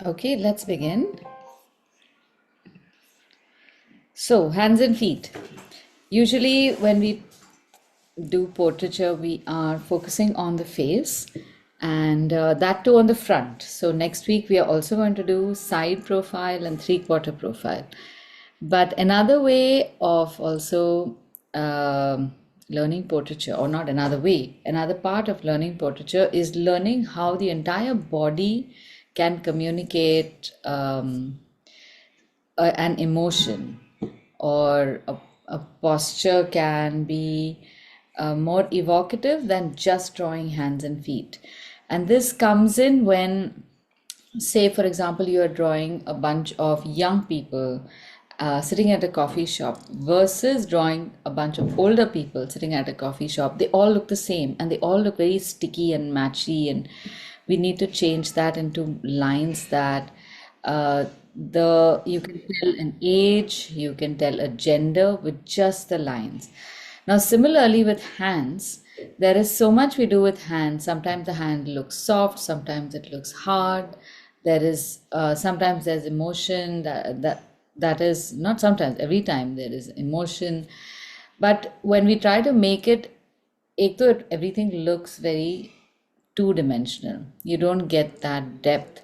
Okay, let's begin. So, hands and feet. Usually, when we do portraiture, we are focusing on the face and that too on the front. So, next week, we are also going to do side profile and three-quarter profile. But another way of also learning portraiture, or not another way, another part of learning portraiture is learning how the entire body can communicate. An emotion or a posture can be more evocative than just drawing hands and feet. And this comes in when, say, for example, you are drawing a bunch of young people sitting at a coffee shop versus drawing a bunch of older people sitting at a coffee shop. They all look the same and they all look very sticky and matchy, and we need to change that into lines that the you can tell an age, you can tell a gender with just the lines. Now, similarly with hands, there is so much we do with hands. Sometimes the hand looks soft, sometimes it looks hard. There is sometimes there's emotion that is not sometimes, every time there is emotion. But when we try to make it, ek to everything looks very two-dimensional. You don't get that depth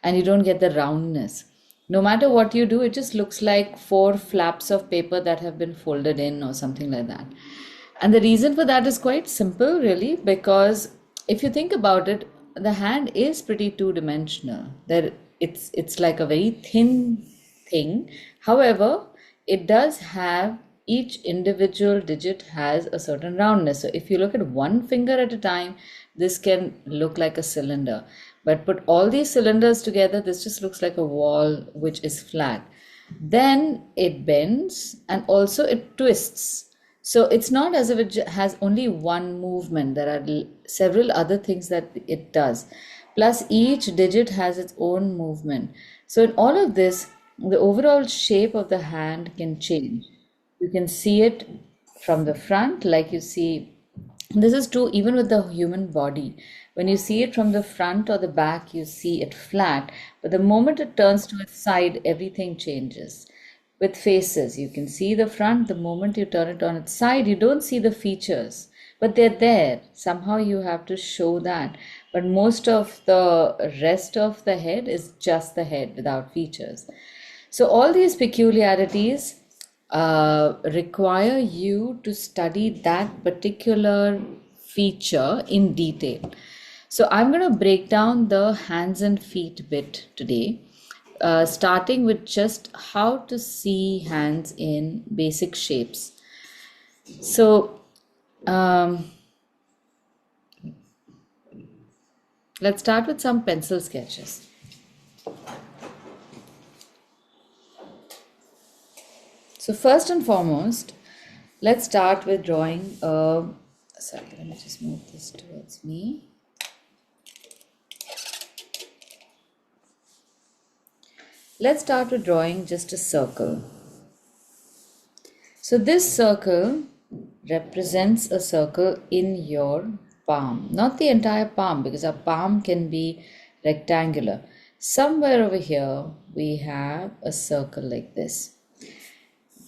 and you don't get the roundness. No matter what you do, it just looks like four flaps of paper that have been folded in or something like that. And the reason for that is quite simple, really, because if you think about it, the hand is pretty two-dimensional. It's like a very thin thing. However, it does have each individual digit has a certain roundness. So if you look at one finger at a time, this can look like a cylinder. But put all these cylinders together, this just looks like a wall which is flat. Then it bends and also it twists. So it's not as if it has only one movement. There are several other things that it does. Plus, each digit has its own movement. So in all of this, the overall shape of the hand can change. You can see it from the front, like you see. This is true even with the human body. When you see it from the front or the back, you see it flat. But the moment it turns to its side, everything changes. With faces, you can see the front. The moment you turn it on its side, you don't see the features, but they're there. Somehow you have to show that. But most of the rest of the head is just the head without features. So all these peculiarities require you to study that particular feature in detail. So I'm going to break down the hands and feet bit today, starting with just how to see hands in basic shapes. So let's start with some pencil sketches. So first and foremost, let's start with drawing a, sorry, let me just move this towards me. Let's start with drawing just a circle. So this circle represents a circle in your palm, not the entire palm, because our palm can be rectangular. Somewhere over here, we have a circle like this.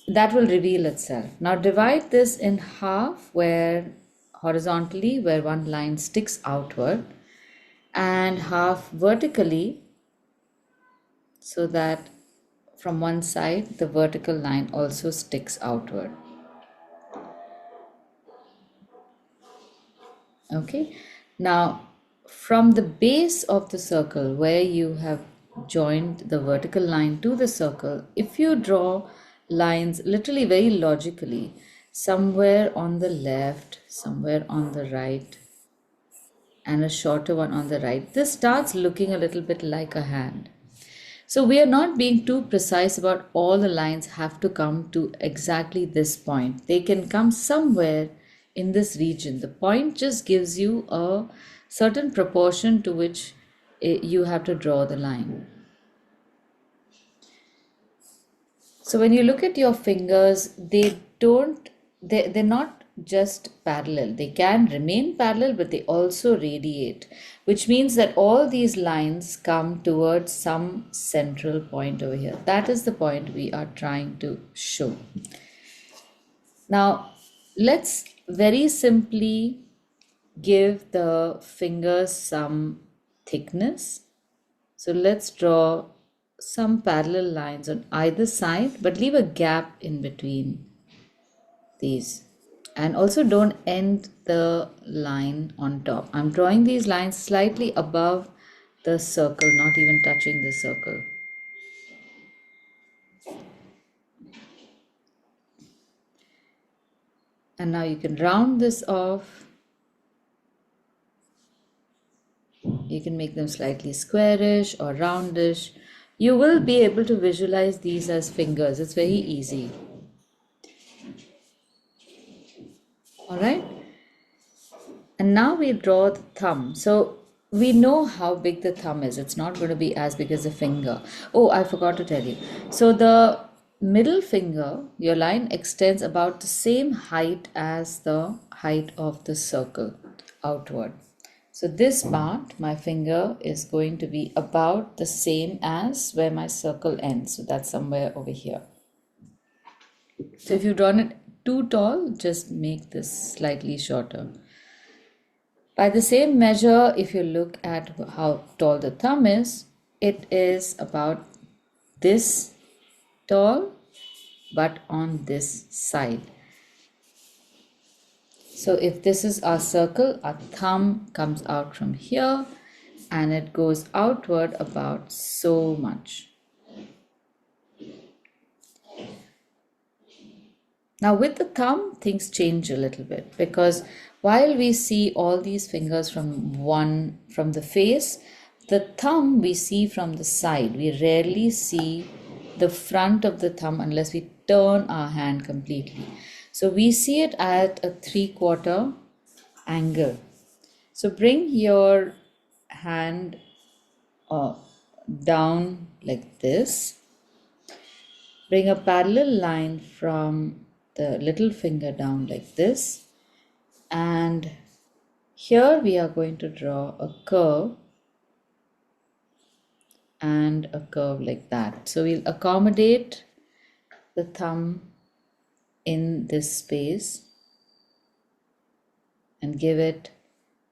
That will reveal itself. Now divide this in half, where horizontally, where one line sticks outward, and half vertically, so that from one side the vertical line also sticks outward. Okay, now from the base of the circle where you have joined the vertical line to the circle, if you draw lines literally very logically, somewhere on the left, somewhere on the right, and a shorter one on the right, this starts looking a little bit like a hand. So we are not being too precise about all the lines have to come to exactly this point. They can come somewhere in this region. The point just gives you a certain proportion to which you have to draw the line. So when you look at your fingers, they're not just parallel. They can remain parallel, but they also radiate, which means that all these lines come towards some central point over here. That is the point we are trying to show. Now, let's very simply give the fingers some thickness. So let's draw some parallel lines on either side, but leave a gap in between these. And also don't end the line on top. I'm drawing these lines slightly above the circle, not even touching the circle. And now you can round this off. You can make them slightly squarish or roundish. You will be able to visualize these as fingers. It's very easy. All right. And now we draw the thumb. So we know how big the thumb is. It's not going to be as big as the finger. Oh, I forgot to tell you. So the middle finger, your line extends about the same height as the height of the circle outward. So this part, my finger is going to be about the same as where my circle ends. So that's somewhere over here. So if you've drawn it too tall, just make this slightly shorter. By the same measure, if you look at how tall the thumb is, it is about this tall, but on this side. So if this is our circle, our thumb comes out from here and it goes outward about so much. Now with the thumb, things change a little bit, because while we see all these fingers from the face, the thumb we see from the side. We rarely see the front of the thumb unless we turn our hand completely. So we see it at a 3/4 angle. So bring your hand down like this. Bring a parallel line from the little finger down like this, and here we are going to draw a curve and a curve like that. So we'll accommodate the thumb in this space and give it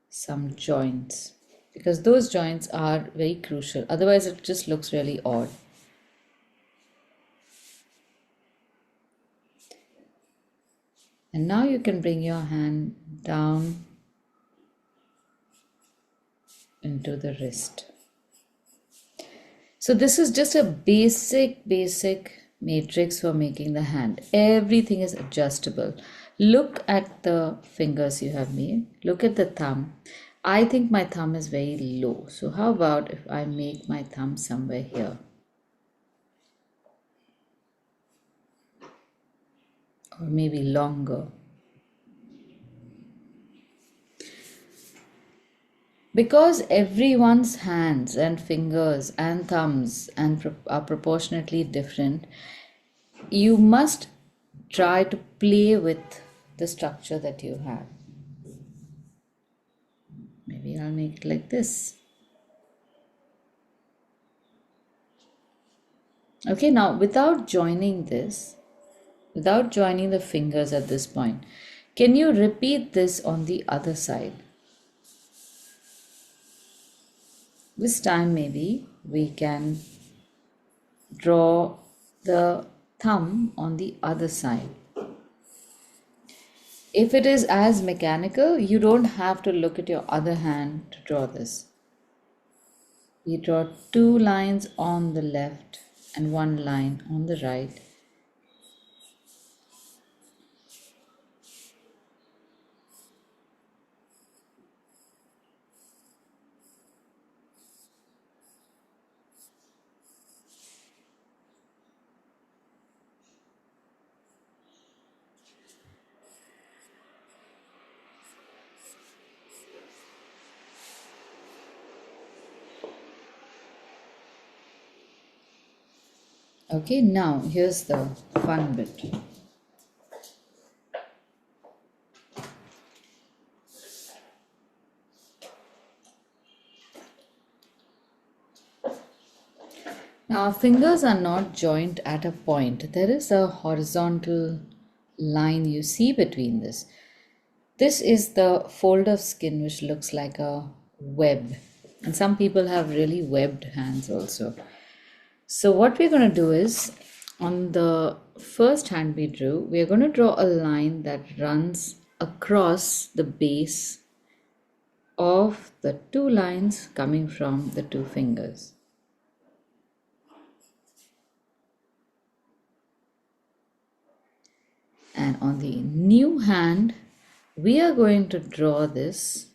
some joints, because those joints are very crucial, otherwise it just looks really odd. And now you can bring your hand down into the wrist. So this is just a basic matrix for making the hand. Everything is adjustable. Look at the fingers you have made. Look at the thumb. I think my thumb is very low. So how about if I make my thumb somewhere here? Or maybe longer. Because everyone's hands and fingers and thumbs are proportionately different, you must try to play with the structure that you have. Maybe I'll make it like this. Okay, now without joining the fingers at this point, can you repeat this on the other side? This time maybe we can draw the thumb on the other side. If it is as mechanical, you don't have to look at your other hand to draw this. We draw 2 lines on the left and 1 line on the right. Okay, now here's the fun bit. Our fingers are not joined at a point. There is a horizontal line you see between this. This is the fold of skin which looks like a web. And some people have really webbed hands also. So, what we're going to do is on the first hand we drew, we are going to draw a line that runs across the base of the two lines coming from the two fingers. And on the new hand, we are going to draw this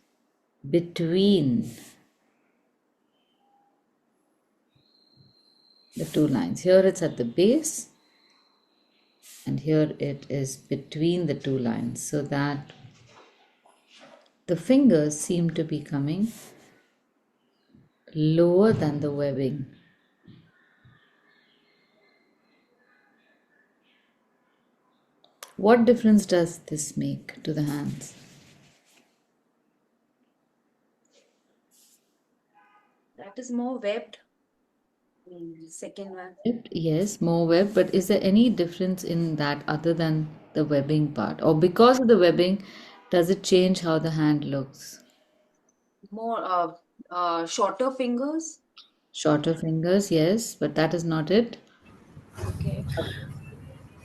between the two lines. Here it's at the base, and here it is between the two lines, so that the fingers seem to be coming lower than the webbing. What difference does this make to the hands? That is more webbed. Second one. Yes, more web, but is there any difference in that other than the webbing part? Or because of the webbing, does it change how the hand looks? More shorter fingers. Shorter fingers, yes, but that is not it. Okay.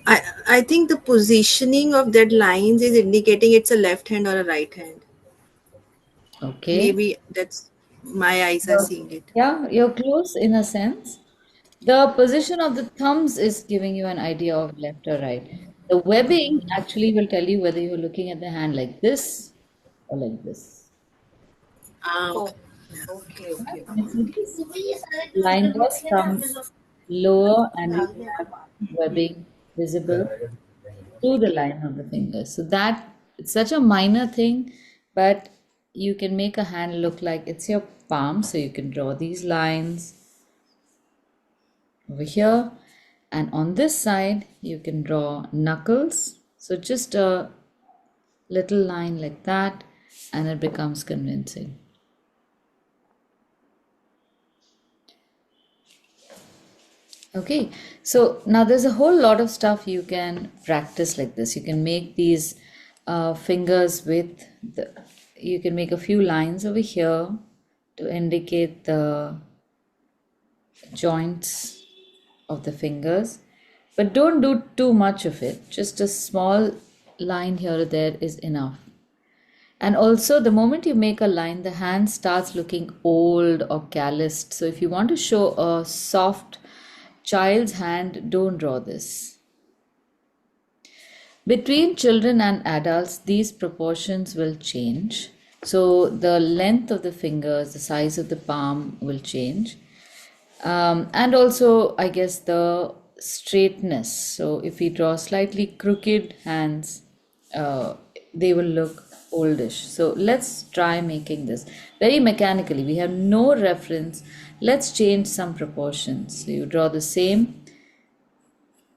I think the positioning of that lines is indicating it's a left hand or a right hand. Okay. Maybe that's my eyes are You're- seeing it. Yeah, you're close in a sense. The position of the thumbs is giving you an idea of left or right. The webbing actually will tell you whether you're looking at the hand like this or like this. Ah, okay. Oh, okay, okay, And okay, if you okay. line does come lower and you have webbing visible through the line of the fingers. So that it's such a minor thing, but you can make a hand look like it's your palm. So you can draw these lines over here, and on this side you can draw knuckles. So just a little line like that, and it becomes convincing. Okay, so now there's a whole lot of stuff you can practice like this. You can make these fingers with you can make a few lines over here to indicate the joints of the fingers, but don't do too much of it. Just a small line here or there is enough. And also, the moment you make a line, the hand starts looking old or calloused. So, if you want to show a soft child's hand, don't draw this. Between children and adults, these proportions will change. So, the length of the fingers, the size of the palm will change. And also, I guess the straightness. So, if we draw slightly crooked hands, they will look oldish. So, let's try making this very mechanically. We have no reference. Let's change some proportions. So, you draw the same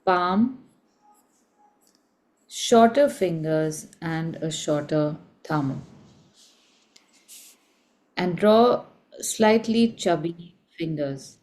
palm, shorter fingers, and a shorter thumb, and draw slightly chubby fingers.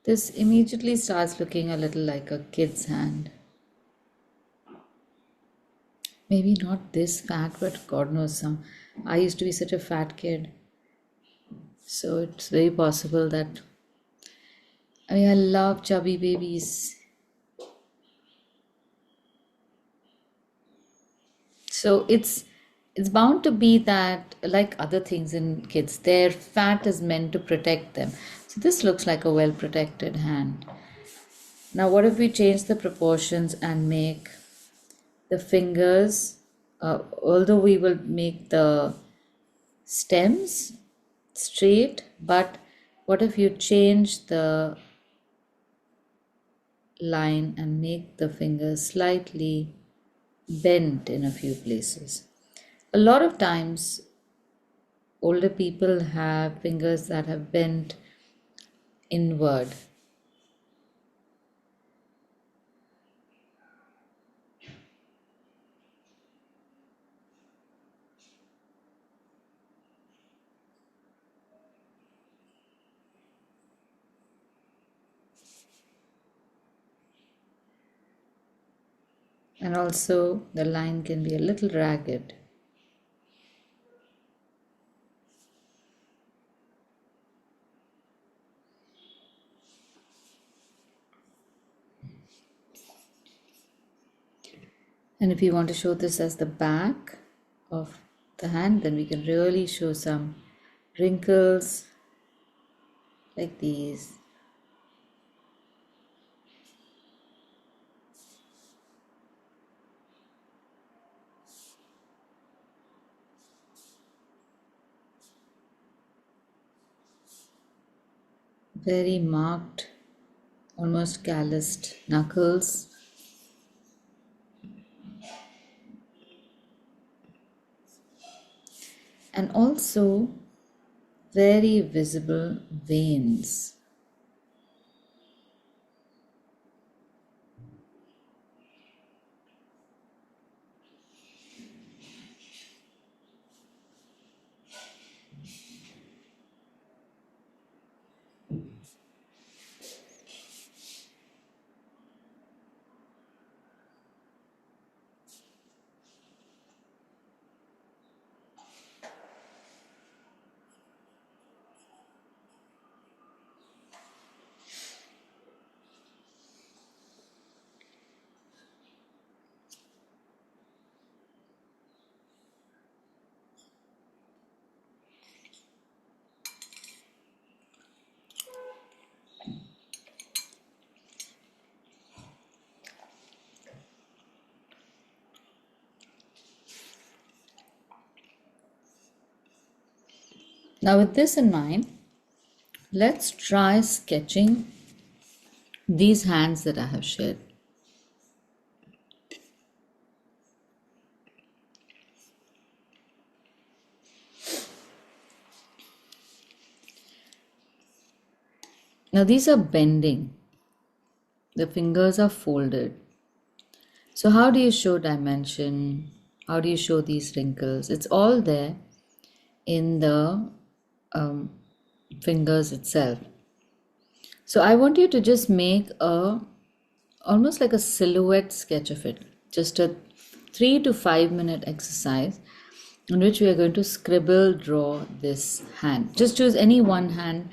This immediately starts looking a little like a kid's hand. Maybe not this fat, but God knows some. I used to be such a fat kid. So it's very possible that. I mean, I love chubby babies. So it's bound to be that, like other things in kids, their fat is meant to protect them. So this looks like a well protected hand. Now, what if we change the proportions and make the fingers, although we will make the stems straight, but what if you change the line and make the fingers slightly bent in a few places. A lot of times, older people have fingers that have bent inward. And also, the line can be a little ragged. And if you want to show this as the back of the hand, then we can really show some wrinkles like these. Very marked, almost calloused knuckles. And also very visible veins. Now, with this in mind, let's try sketching these hands that I have shared. Now, these are bending, the fingers are folded. So, how do you show dimension? How do you show these wrinkles? It's all there in the um, fingers itself. So, I want you to just make a almost like a silhouette sketch of it, just a 3 to 5 minute exercise in which we are going to scribble draw this hand. Just choose any one hand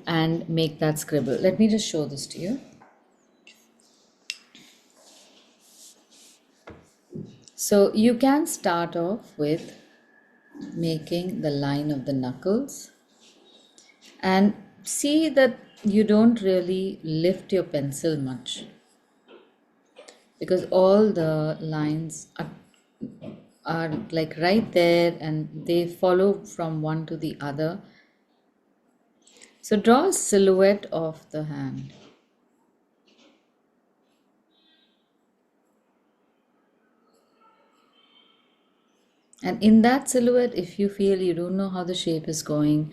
and make that scribble. Let me just show this to you. So you can start off with making the line of the knuckles and see that you don't really lift your pencil much, because all the lines are like right there and they follow from one to the other. So draw a silhouette of the hand. And in that silhouette, if you feel you don't know how the shape is going,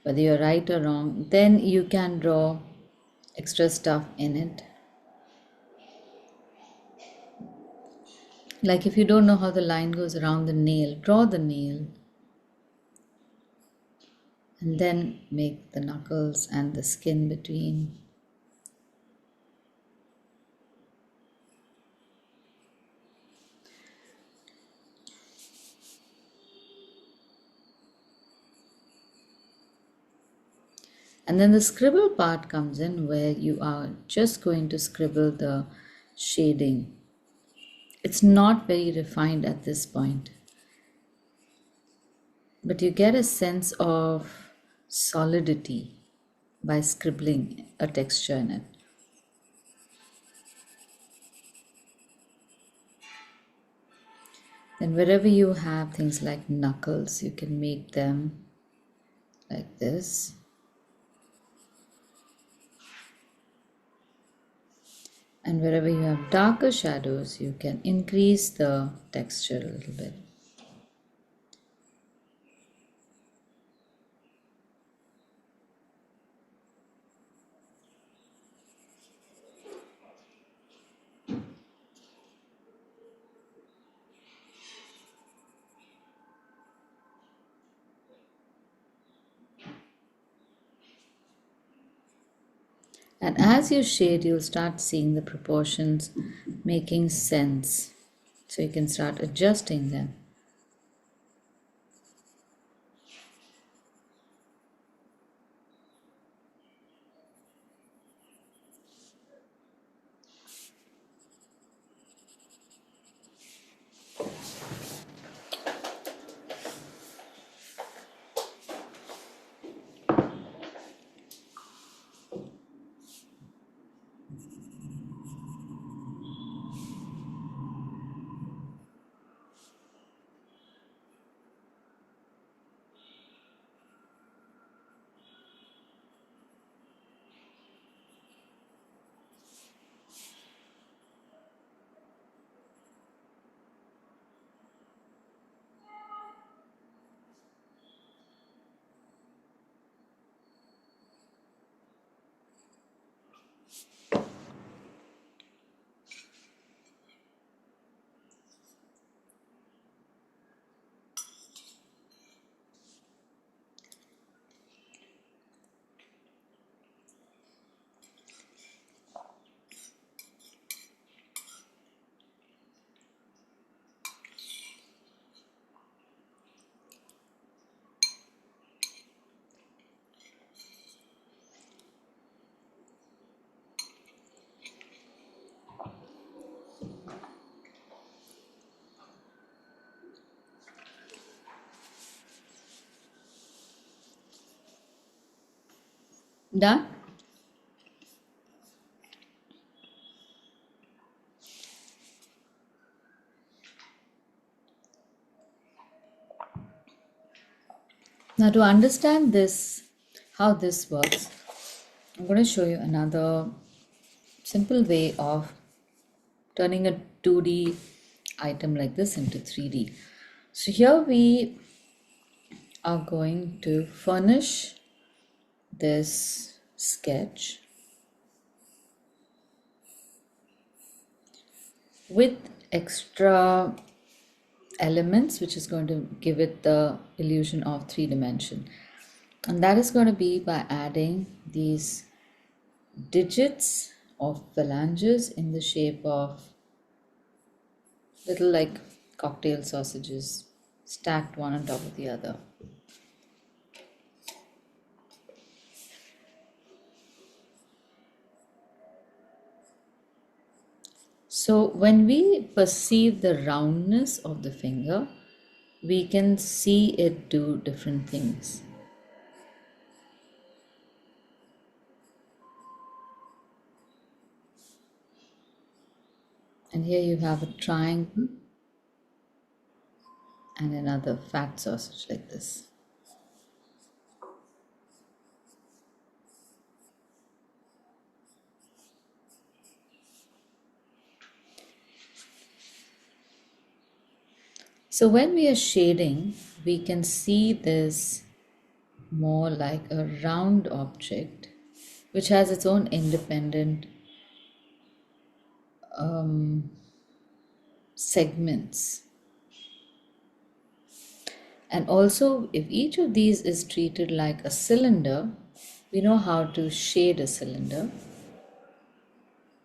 whether you're right or wrong, then you can draw extra stuff in it. Like if you don't know how the line goes around the nail, draw the nail. And then make the knuckles and the skin between. And then the scribble part comes in, where you are just going to scribble the shading. It's not very refined at this point, but you get a sense of solidity by scribbling a texture in it. Then wherever you have things like knuckles, you can make them like this. And wherever you have darker shadows, you can increase the texture a little bit. And as you shade, you'll start seeing the proportions making sense. So you can start adjusting them. Done? Now, to understand this, how this works, I'm going to show you another simple way of turning a 2D item like this into 3D. So here we are going to furnish this sketch with extra elements, which is going to give it the illusion of 3 dimension. And that is going to be by adding these digits of phalanges in the shape of little like cocktail sausages stacked one on top of the other. So when we perceive the roundness of the finger, we can see it do different things. And here you have a triangle and another fat sausage like this. So when we are shading, we can see this more like a round object which has its own independent segments. And also, if each of these is treated like a cylinder, we know how to shade a cylinder.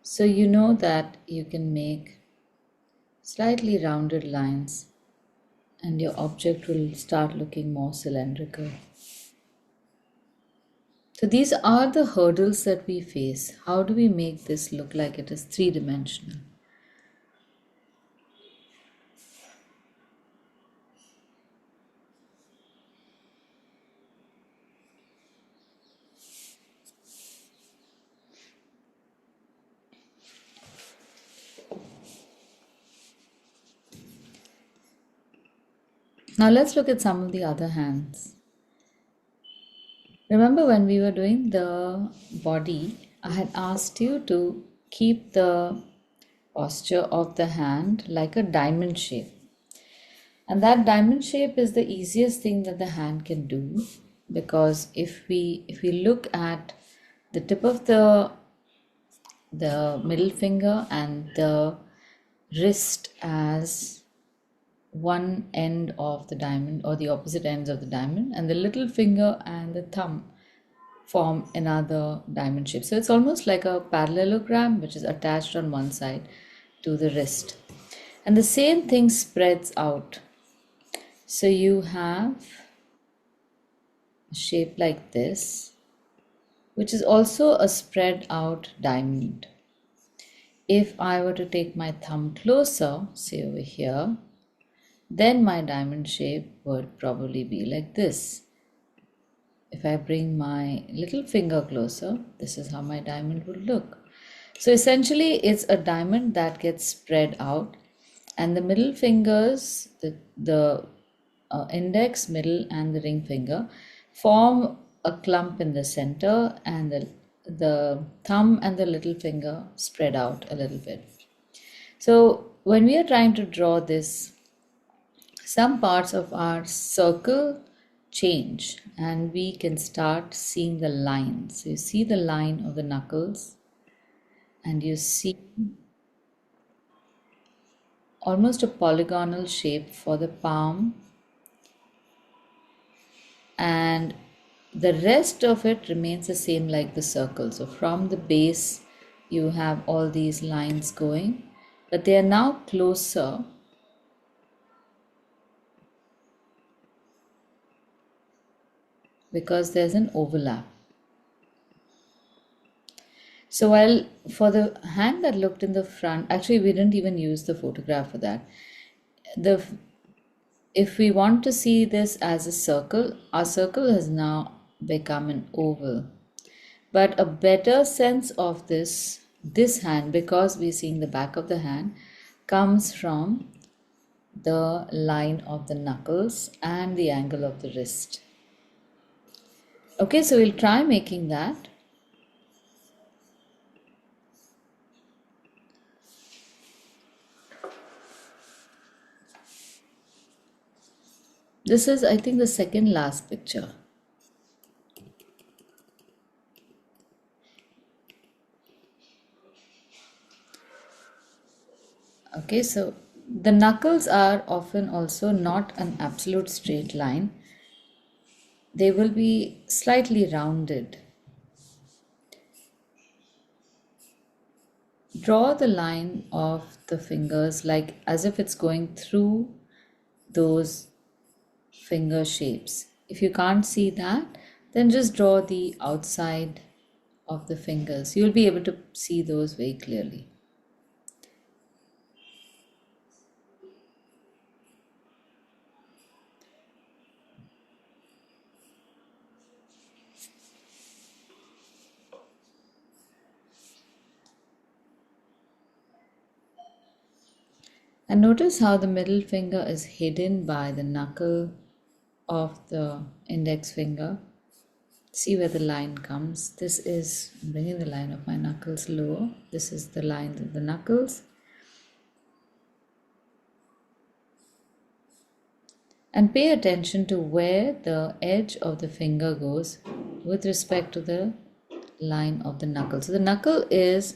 So you know that you can make slightly rounded lines and your object will start looking more cylindrical. So these are the hurdles that we face. How do we make this look like it is 3 dimensional? Now let's look at some of the other hands. Remember when we were doing the body, I had asked you to keep the posture of the hand like a diamond shape. And that diamond shape is the easiest thing that the hand can do, because if we look at the tip of the middle finger and the wrist as one end of the diamond, or the opposite ends of the diamond, and the little finger and the thumb form another diamond shape. So it's almost like a parallelogram which is attached on one side to the wrist. And the same thing spreads out. So you have a shape like this, which is also a spread out diamond. If I were to take my thumb closer, say over here, then my diamond shape would probably be like this. If I bring my little finger closer, this is how my diamond would look. So essentially, it's a diamond that gets spread out, and the middle fingers, the index, middle, and the ring finger form a clump in the center, and the thumb and the little finger spread out a little bit. So when we are trying to draw this, some parts of our circle change and we can start seeing the lines. So you see the line of the knuckles, and you see almost a polygonal shape for the palm, and the rest of it remains the same like the circle. So from the base you have all these lines going, but they are now closer because there's an overlap. So while for the hand that looked in the front, actually we didn't even use the photograph for that. If we want to see this as a circle, our circle has now become an oval. But a better sense of this hand, because we're seeing the back of the hand, comes from the line of the knuckles and the angle of the wrist. Okay, so we'll try making that. This is, I think, the second last picture. Okay, so the knuckles are often also not an absolute straight line. They will be slightly rounded. Draw the line of the fingers like as if it's going through those finger shapes. If you can't see that, then just draw the outside of the fingers. You'll be able to see those very clearly. And notice how the middle finger is hidden by the knuckle of the index finger. See where the line comes. This is bringing the line of my knuckles lower. This is the line of the knuckles. And pay attention to where the edge of the finger goes with respect to the line of the knuckle. So the knuckle is,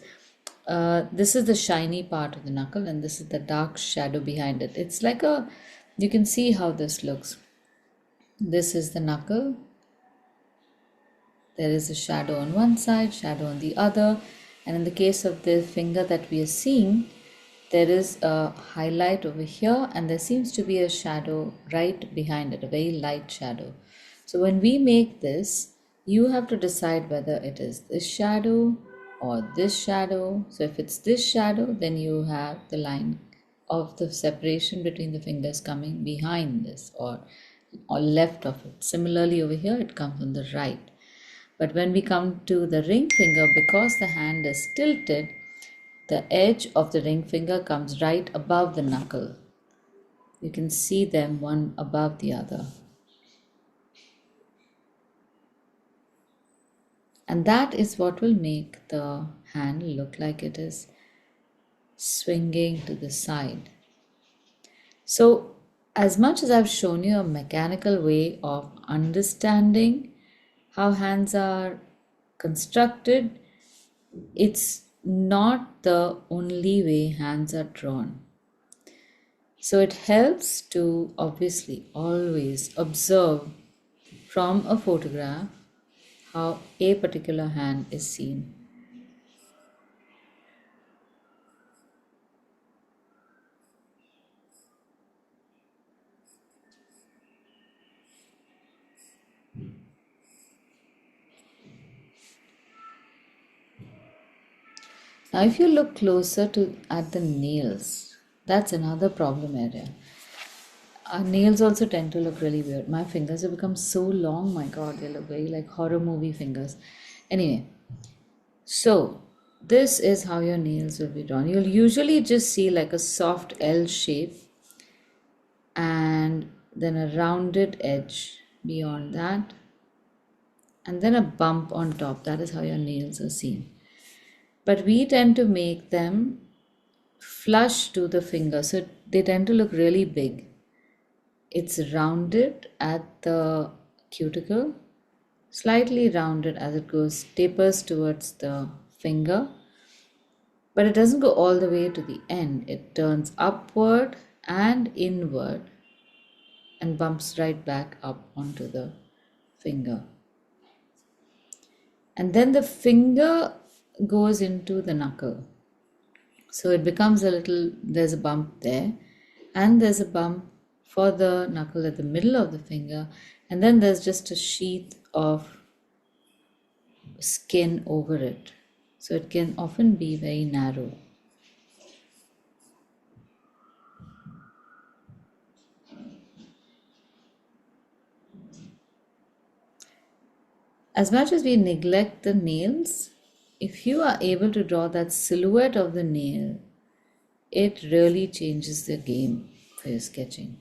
this is the shiny part of the knuckle, and this is the dark shadow behind it. It's like you can see how this looks. This is the knuckle. There is a shadow on one side, shadow on the other. And in the case of the finger that we are seeing, there is a highlight over here, and there seems to be a shadow right behind it, a very light shadow. So when we make this, you have to decide whether it is this shadow or this shadow. So if it's this shadow, then you have the line of the separation between the fingers coming behind this or left of it. Similarly over here, it comes on the right. But when we come to the ring finger, because the hand is tilted, the edge of the ring finger comes right above the knuckle. You can see them one above the other. And that is what will make the hand look like it is swinging to the side. So, as much as I've shown you a mechanical way of understanding how hands are constructed, it's not the only way hands are drawn. So, it helps to obviously always observe from a photograph how a particular hand is seen. Now, if you look closer to at the nails, that's another problem area. Our nails also tend to look really weird. My fingers have become so long, my god, they look very like horror movie fingers. Anyway, so this is how your nails will be drawn. You'll usually just see like a soft L shape and then a rounded edge beyond that, and then a bump on top. That is how your nails are seen. But we tend to make them flush to the finger, so they tend to look really big. It's rounded at the cuticle, slightly rounded as it goes, tapers towards the finger, but it doesn't go all the way to the end. It turns upward and inward and bumps right back up onto the finger. And then the finger goes into the knuckle. So it becomes a little, there's a bump there, and there's a bump for the knuckle at the middle of the finger, and then there's just a sheath of skin over it. So it can often be very narrow. As much as we neglect the nails, if you are able to draw that silhouette of the nail, it really changes the game for your sketching.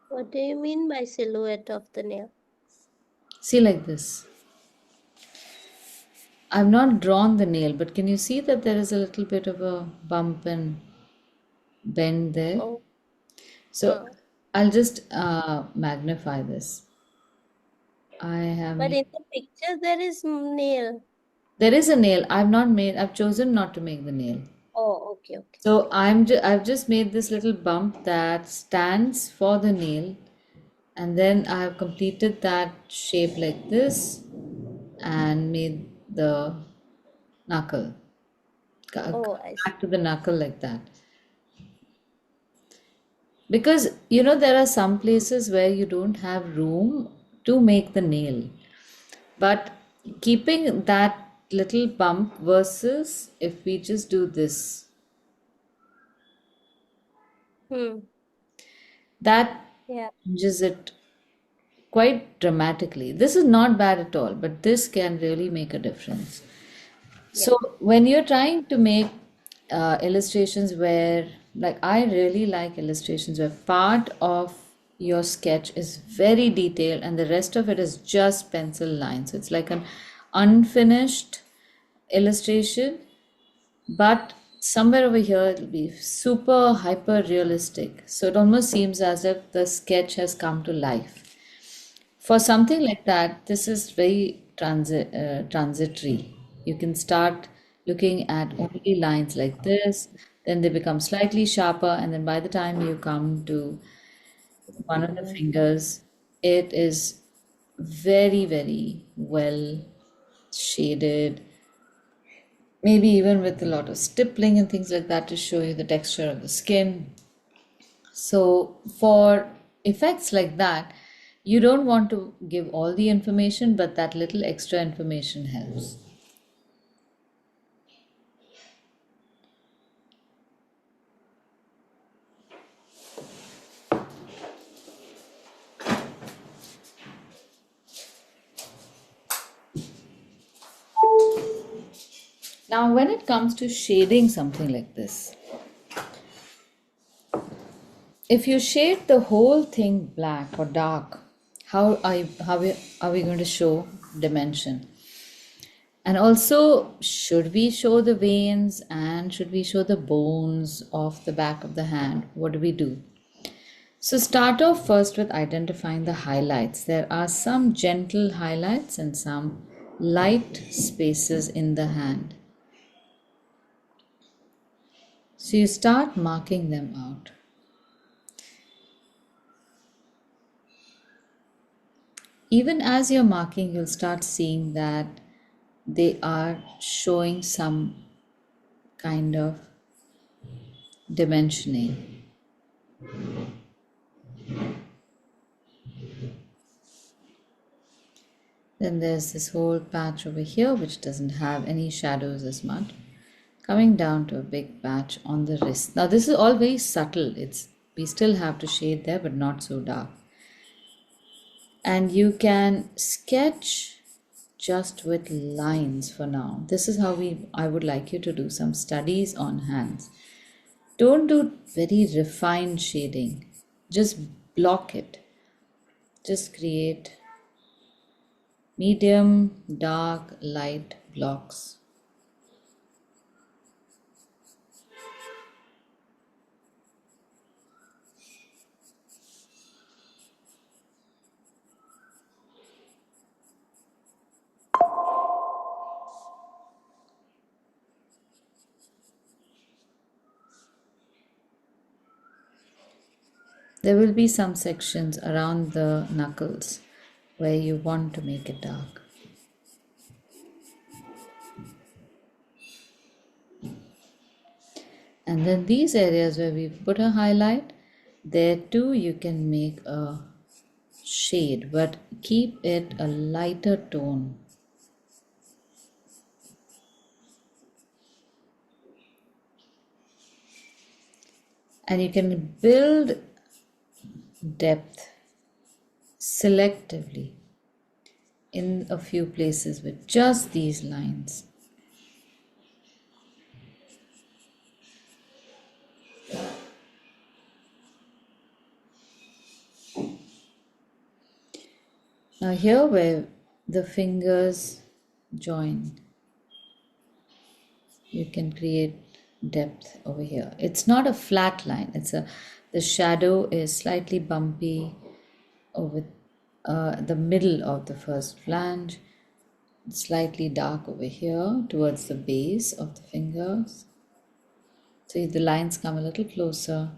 What do you mean by silhouette of the nail? See, like this. I've not drawn the nail, but can you see that there is a little bit of a bump and bend there? Oh, So uh, I'll just magnify this. I have but made, in the picture there is nail. there is a nail. I've chosen not to make the nail. Oh, okay, okay. So I've just made this little bump that stands for the nail, and then I have completed that shape like this and made the knuckle Oh, I see. back to the knuckle like that. Because you know there are some places where you don't have room to make the nail, but keeping that little bump versus if we just do this, Hmm. that Yeah, changes it quite dramatically. This is not bad at all, but this can really make a difference. yeah. So when you're trying to make illustrations where, like, I really like illustrations where part of your sketch is very detailed and the rest of it is just pencil lines. So it's like an unfinished illustration, but somewhere over here it'll be super hyper realistic. So it almost seems as if the sketch has come to life. For something like that, this is very transitory. You can start looking at only lines like this, then they become slightly sharper, and then by the time you come to one of the fingers, it is very, very well shaded, maybe even with a lot of stippling and things like that to show you the texture of the skin. So for effects like that, you don't want to give all the information, but that little extra information helps. Now, when it comes to shading something like this, if you shade the whole thing black or dark, how are we going to show dimension? And also, should we show the veins and should we show the bones of the back of the hand? What do we do? So, start off first with identifying the highlights. There are some gentle highlights and some light spaces in the hand. So, you start marking them out. Even as you're marking, you'll start seeing that they are showing some kind of dimensioning. Then there's this whole patch over here which doesn't have any shadows as much, coming down to a big patch on the wrist. Now this is all very subtle. We still have to shade there, but not so dark. And you can sketch just with lines for now. This is how I would like you to do some studies on hands. Don't do very refined shading. Just block it. Just create medium, dark, light blocks. There will be some sections around the knuckles where you want to make it dark. And then these areas where we put a highlight, there too you can make a shade, but keep it a lighter tone. And you can build depth selectively in a few places with just these lines. Now here where the fingers join, you can create depth over here. It's not a flat line. The shadow is slightly bumpy over the middle of the first flange, slightly dark over here towards the base of the fingers. So the lines come a little closer.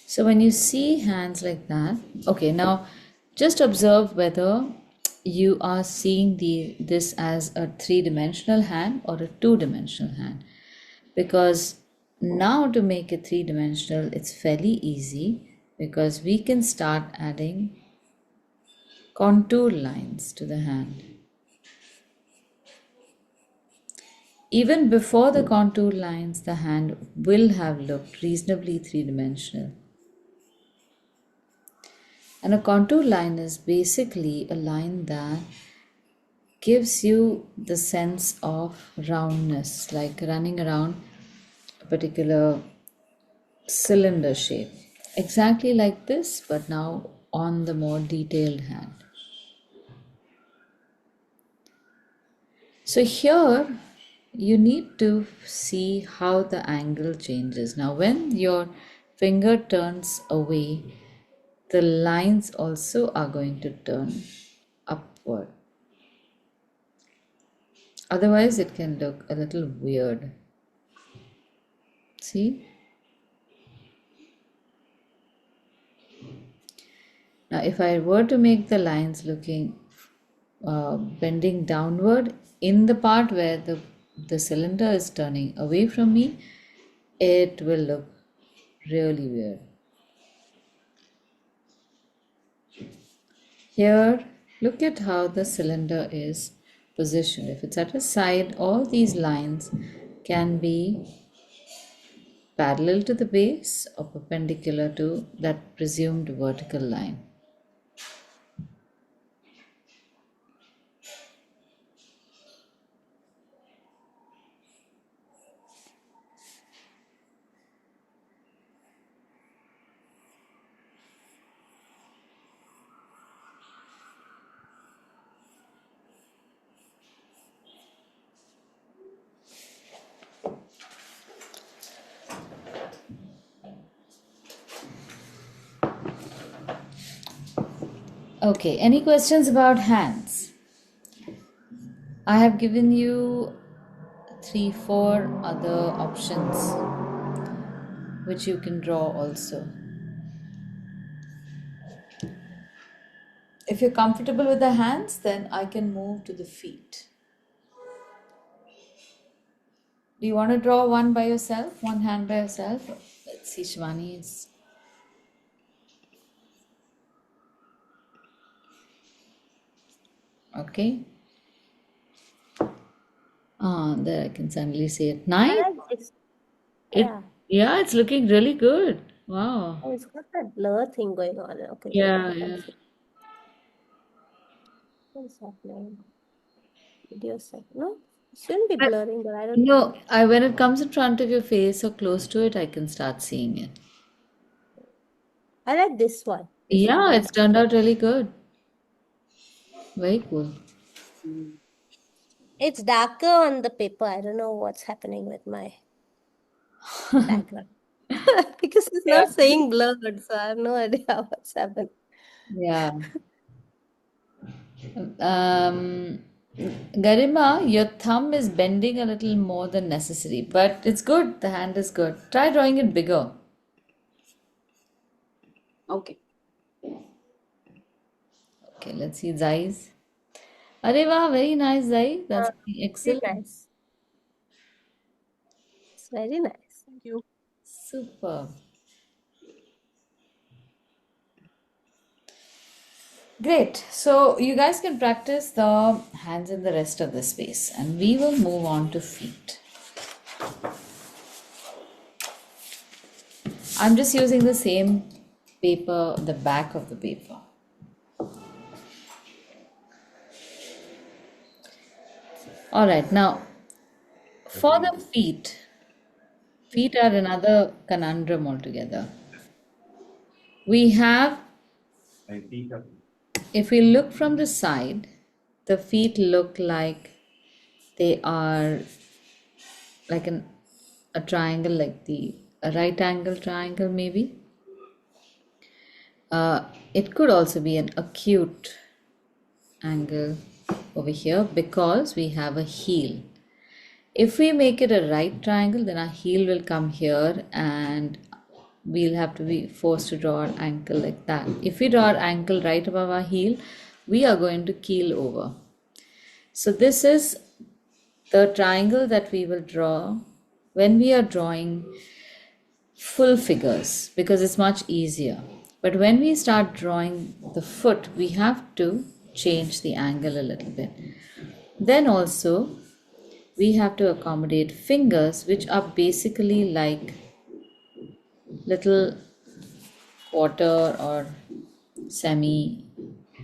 So when you see hands like that, okay, now just observe whether you are seeing this as a three-dimensional hand or a two-dimensional hand. Because now to make it three-dimensional, it's fairly easy because we can start adding contour lines to the hand. Even before the contour lines, the hand will have looked reasonably three-dimensional. And a contour line is basically a line that gives you the sense of roundness, like running around a particular cylinder shape. Exactly like this, but now on the more detailed hand. So here you need to see how the angle changes. Now when your finger turns away, the lines also are going to turn upward. Otherwise, it can look a little weird. See? Now, if I were to make the lines looking bending downward in the part where the cylinder is turning away from me, it will look really weird. Here, look at how the cylinder is positioned. If it's at a side, all these lines can be parallel to the base or perpendicular to that presumed vertical line. Okay, any questions about hands? I have given you 3-4 other options which you can draw also. If you're comfortable with the hands, then I can move to the feet. Do you want to draw one by yourself, one hand by yourself? Let's see, Shivani is. Okay. There I can suddenly see it. I Nice. like this. It, Yeah. yeah, it's looking really good. Wow. Oh, it's got that blur thing going on. Okay, wait, Yeah, I yeah. can see. What's happening? Video set. No, it shouldn't be But blurring, but I don't know. no, when it comes in front of your face or close to it, I can start seeing it. I like this one. This is Yeah, more. it's turned out really good. Very cool. It's darker on the paper. I don't know what's happening with my background. Because it's Yeah. not saying blurred, so I have no idea what's happening. Yeah. Um, Garima, your thumb is bending a little more than necessary, but it's good. The hand is good. Try drawing it bigger. Okay. Okay, let's see Zai's. Arey wow, very nice, Zai. That's Very excellent. nice. It's very nice. Thank you. Super. Great. So you guys can practice the hands in the rest of the space, and we will move on to feet. I'm just using the same paper, the back of the paper. All right, now for the feet are another conundrum altogether. We have, if we look from the side, the feet look like they are like a triangle, like a right angle triangle, maybe. It could also be an acute angle over here because we have a heel. If we make it a right triangle, then our heel will come here and we'll have to be forced to draw our ankle like that. If we draw our ankle right above our heel, we are going to keel over. So this is the triangle that we will draw when we are drawing full figures because it's much easier. But when we start drawing the foot, we have to change the angle a little bit. Then also, we have to accommodate fingers, which are basically like little quarter or semi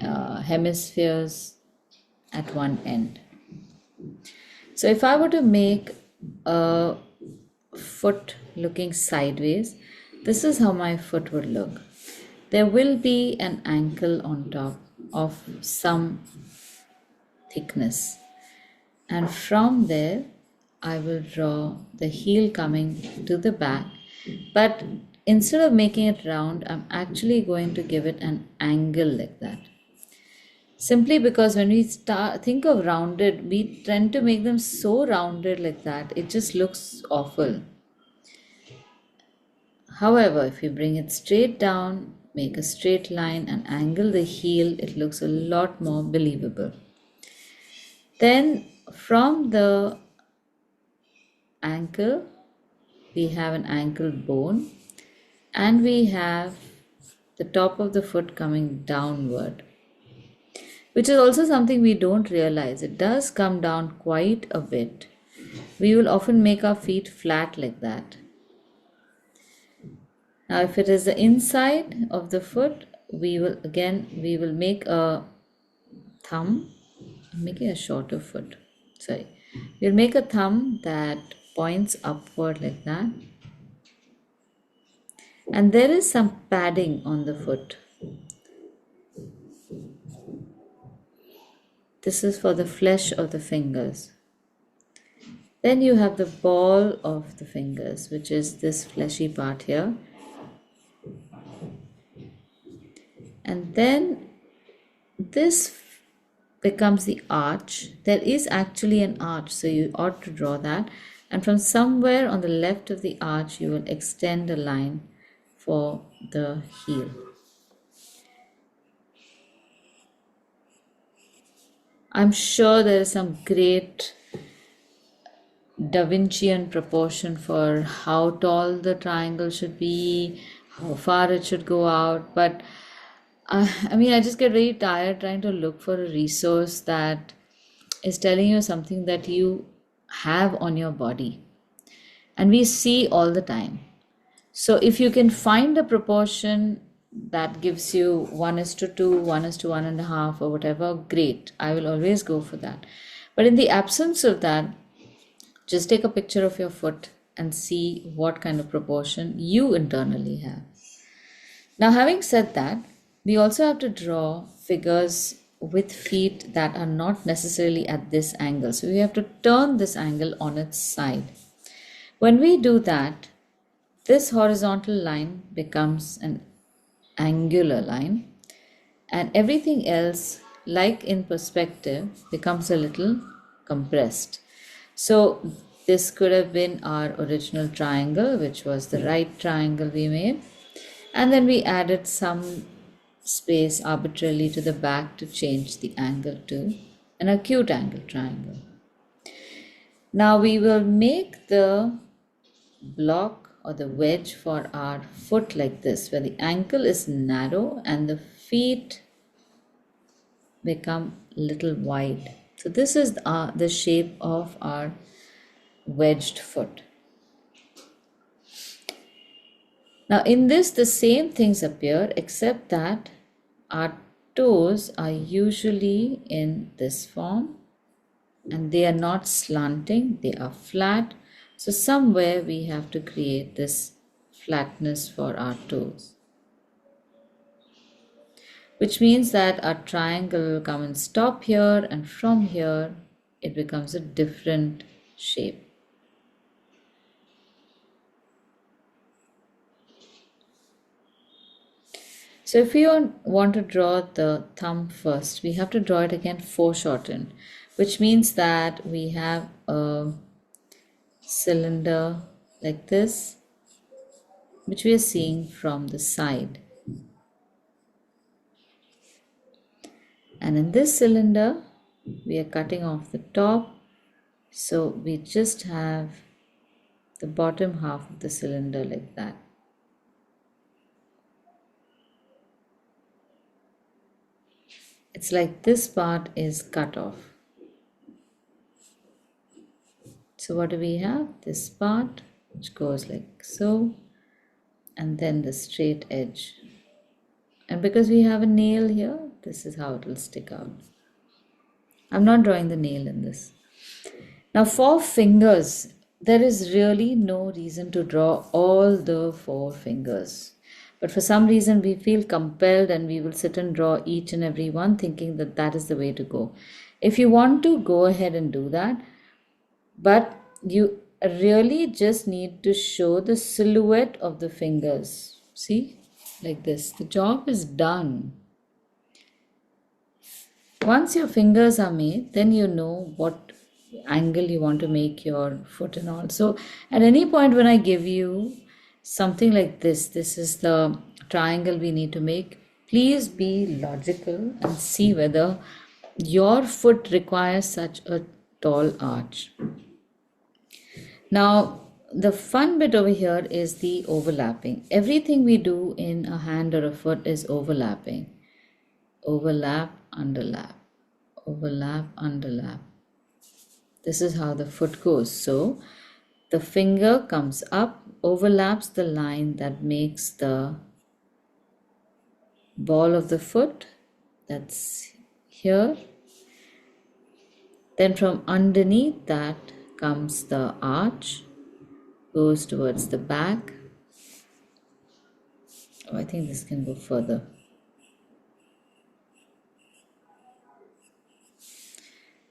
hemispheres at one end. So if I were to make a foot looking sideways, this is how my foot would look. There will be an ankle on top of some thickness, and from there I will draw the heel coming to the back, but instead of making it round, I'm actually going to give it an angle like that. Simply because when we think of rounded, we tend to make them so rounded like that, it just looks awful. However, if you bring it straight down, make a straight line and angle the heel, it looks a lot more believable. Then from the ankle, we have an ankle bone and we have the top of the foot coming downward, which is also something we don't realize. It does come down quite a bit. We will often make our feet flat like that. Now, if it is the inside of the foot, we will make a thumb. I'm making a shorter foot. Sorry. We'll make a thumb that points upward like that. And there is some padding on the foot. This is for the flesh of the fingers. Then you have the ball of the fingers, which is this fleshy part here. And then this becomes the arch. There is actually an arch, so you ought to draw that. And from somewhere on the left of the arch, you will extend a line for the heel. I'm sure there is some great Da Vincian proportion for how tall the triangle should be, how far it should go out, but I just get very tired trying to look for a resource that is telling you something that you have on your body and we see all the time. So if you can find a proportion that gives you 1:2, 1:1.5, or whatever, great. I will always go for that. But in the absence of that, just take a picture of your foot and see what kind of proportion you internally have. Now, having said that, we also have to draw figures with feet that are not necessarily at this angle. So we have to turn this angle on its side. When we do that, this horizontal line becomes an angular line, and everything else, like in perspective, becomes a little compressed. So this could have been our original triangle, which was the right triangle we made, and then we added some space arbitrarily to the back to change the angle to an acute angle triangle. Now we will make the block or the wedge for our foot like this, where the ankle is narrow and the feet become little wide. So this is the shape of our wedged foot. Now in this, the same things appear, except that our toes are usually in this form and they are not slanting, they are flat. So somewhere we have to create this flatness for our toes, which means that our triangle will come and stop here, and from here it becomes a different shape. So if we want to draw the thumb first, we have to draw it again foreshortened, which means that we have a cylinder like this, which we are seeing from the side. And in this cylinder, we are cutting off the top, so we just have the bottom half of the cylinder like that. It's like this part is cut off. So what do we have? This part which goes like so, and then the straight edge. And because we have a nail here, this is how it will stick out. I'm not drawing the nail in this. Now for fingers, there is really no reason to draw all the 4 fingers. But for some reason we feel compelled and we will sit and draw each and every one thinking that that is the way to go. If you want to, go ahead and do that. But you really just need to show the silhouette of the fingers. See, like this. The job is done. Once your fingers are made, then you know what angle you want to make your foot and all. So at any point when I give you something like this is the triangle we need to make, please be logical and see whether your foot requires such a tall arch. Now, the fun bit over here is the overlapping. Everything we do in a hand or a foot is overlapping. Overlap, underlap, overlap, underlap. This is how the foot goes. So, the finger comes up, overlaps the line that makes the ball of the foot. That's here. Then from underneath that comes the arch, goes towards the back. Oh, I think this can go further.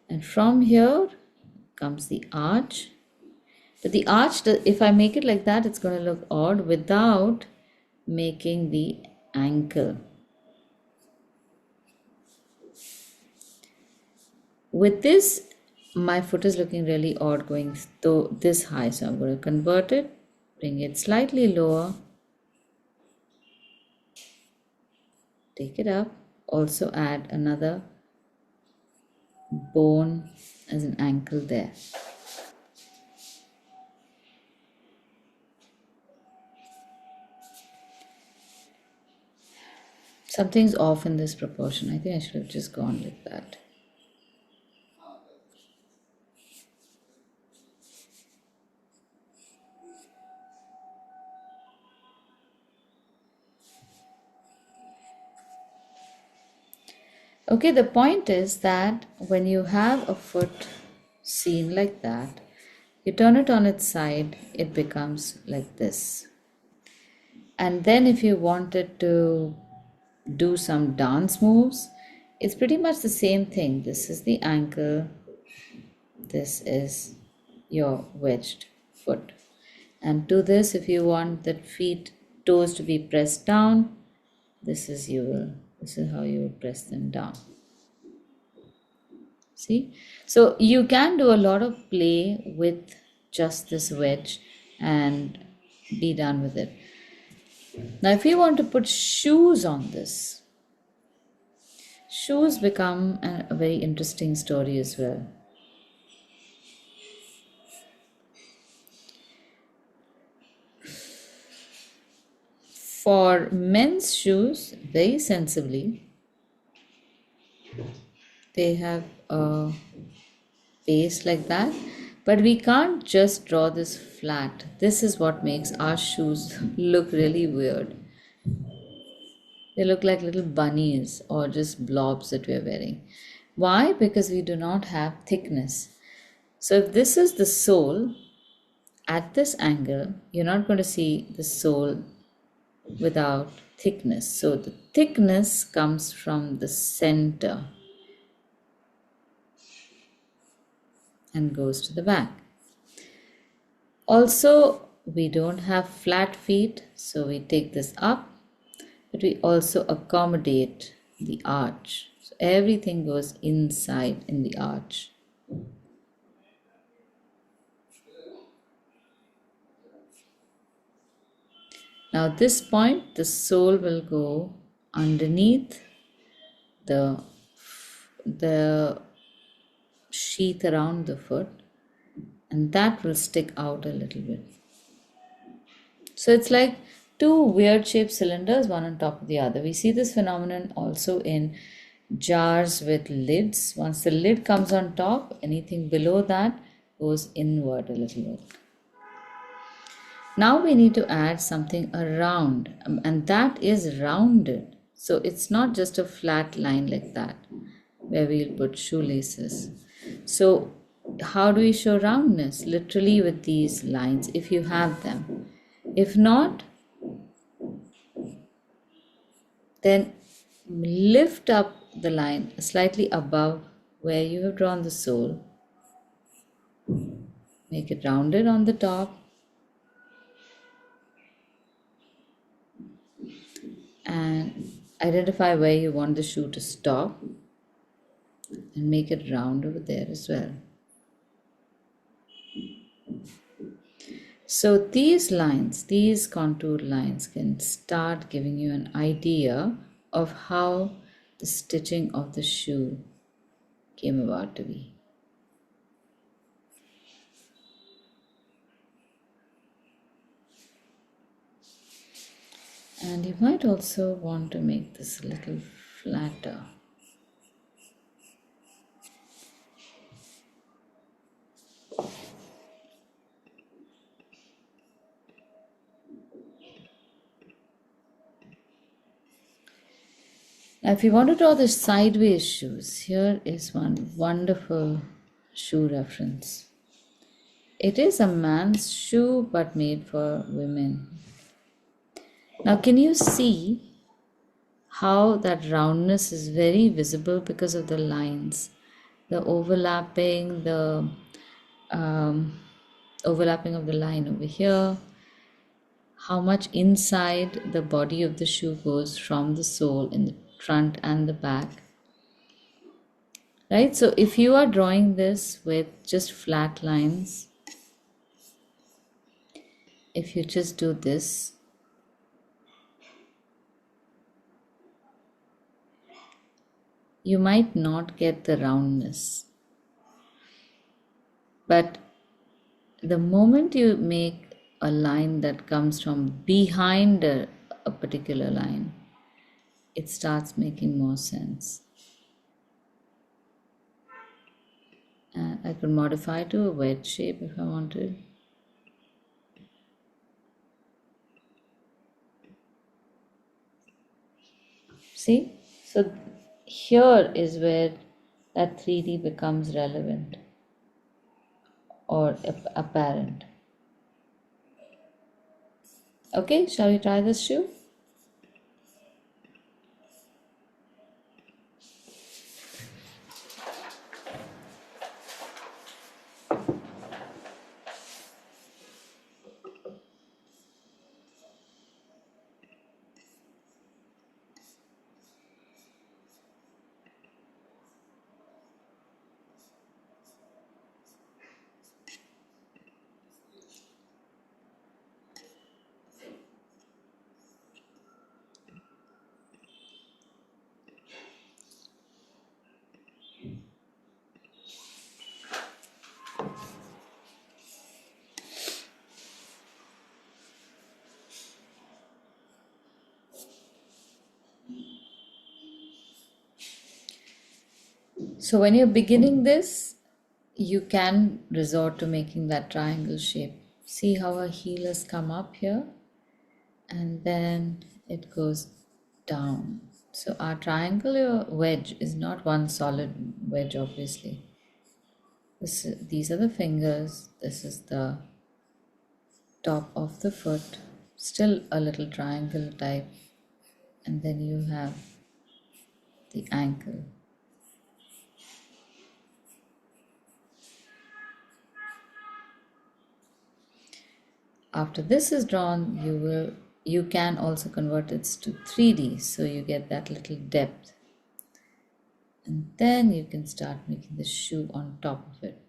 And from here comes the arch. But the arch, if I make it like that, it's going to look odd without making the ankle. With this, my foot is looking really odd going this high. So I'm going to convert it, bring it slightly lower, take it up, also add another bone as an ankle there. Something's off in this proportion. I think I should have just gone like that. Okay, the point is that when you have a foot seen like that, you turn it on its side, it becomes like this. And then if you wanted to do some dance moves, it's pretty much the same thing. This is the ankle, this is your wedged foot. And to this, if you want the toes to be pressed down, this is how you will press them down. See? So you can do a lot of play with just this wedge and be done with it. Now, if you want to put shoes on this, shoes become a very interesting story as well. For men's shoes, very sensibly, they have a base like that, but we can't just draw this flat. This is what makes our shoes look really weird. They look like little bunnies or just blobs that we're wearing. Why? Because we do not have thickness. So if this is the sole, at this angle, you're not going to see the sole without thickness. So the thickness comes from the center and goes to the back. Also, we don't have flat feet, so we take this up, but we also accommodate the arch. So everything goes inside in the arch. Now at this point, the sole will go underneath the sheath around the foot, and that will stick out a little bit. So it's like two weird shaped cylinders, one on top of the other. We see this phenomenon also in jars with lids. Once the lid comes on top, anything below that goes inward a little bit. Now we need to add something around, and that is rounded. So it's not just a flat line like that where we'll put shoelaces. So how do we show roundness? Literally with these lines, if you have them. If not, then lift up the line slightly above where you have drawn the sole Make it rounded on the top and identify where you want the shoe to stop and make it round over there as well. So these lines, these contour lines can start giving you an idea of how the stitching of the shoe came about to be. And you might also want to make this a little flatter. Now, if you want to draw the sideways shoes, here is one wonderful shoe reference. It is a man's shoe but made for women. Now, can you see how that roundness is very visible because of the lines, the overlapping, the overlapping of the line over here, how much inside the body of the shoe goes from the sole in the front and the back, right? So if you are drawing this with just flat lines, if you just do this, you might not get the roundness. But the moment you make a line that comes from behind a particular line, it starts making more sense. And I could modify to a wedge shape if I wanted. See? So here is where that 3D becomes relevant or apparent. Okay, shall we try this shoe? So when you're beginning this, you can resort to making that triangle shape. See how our heel has come up here and then it goes down. So our triangular wedge is not one solid wedge, obviously. These are the fingers, this is the top of the foot, still a little triangle type, and then you have the ankle. After this is drawn, you can also convert it to 3D, so you get that little depth. And then you can start making the shoe on top of it.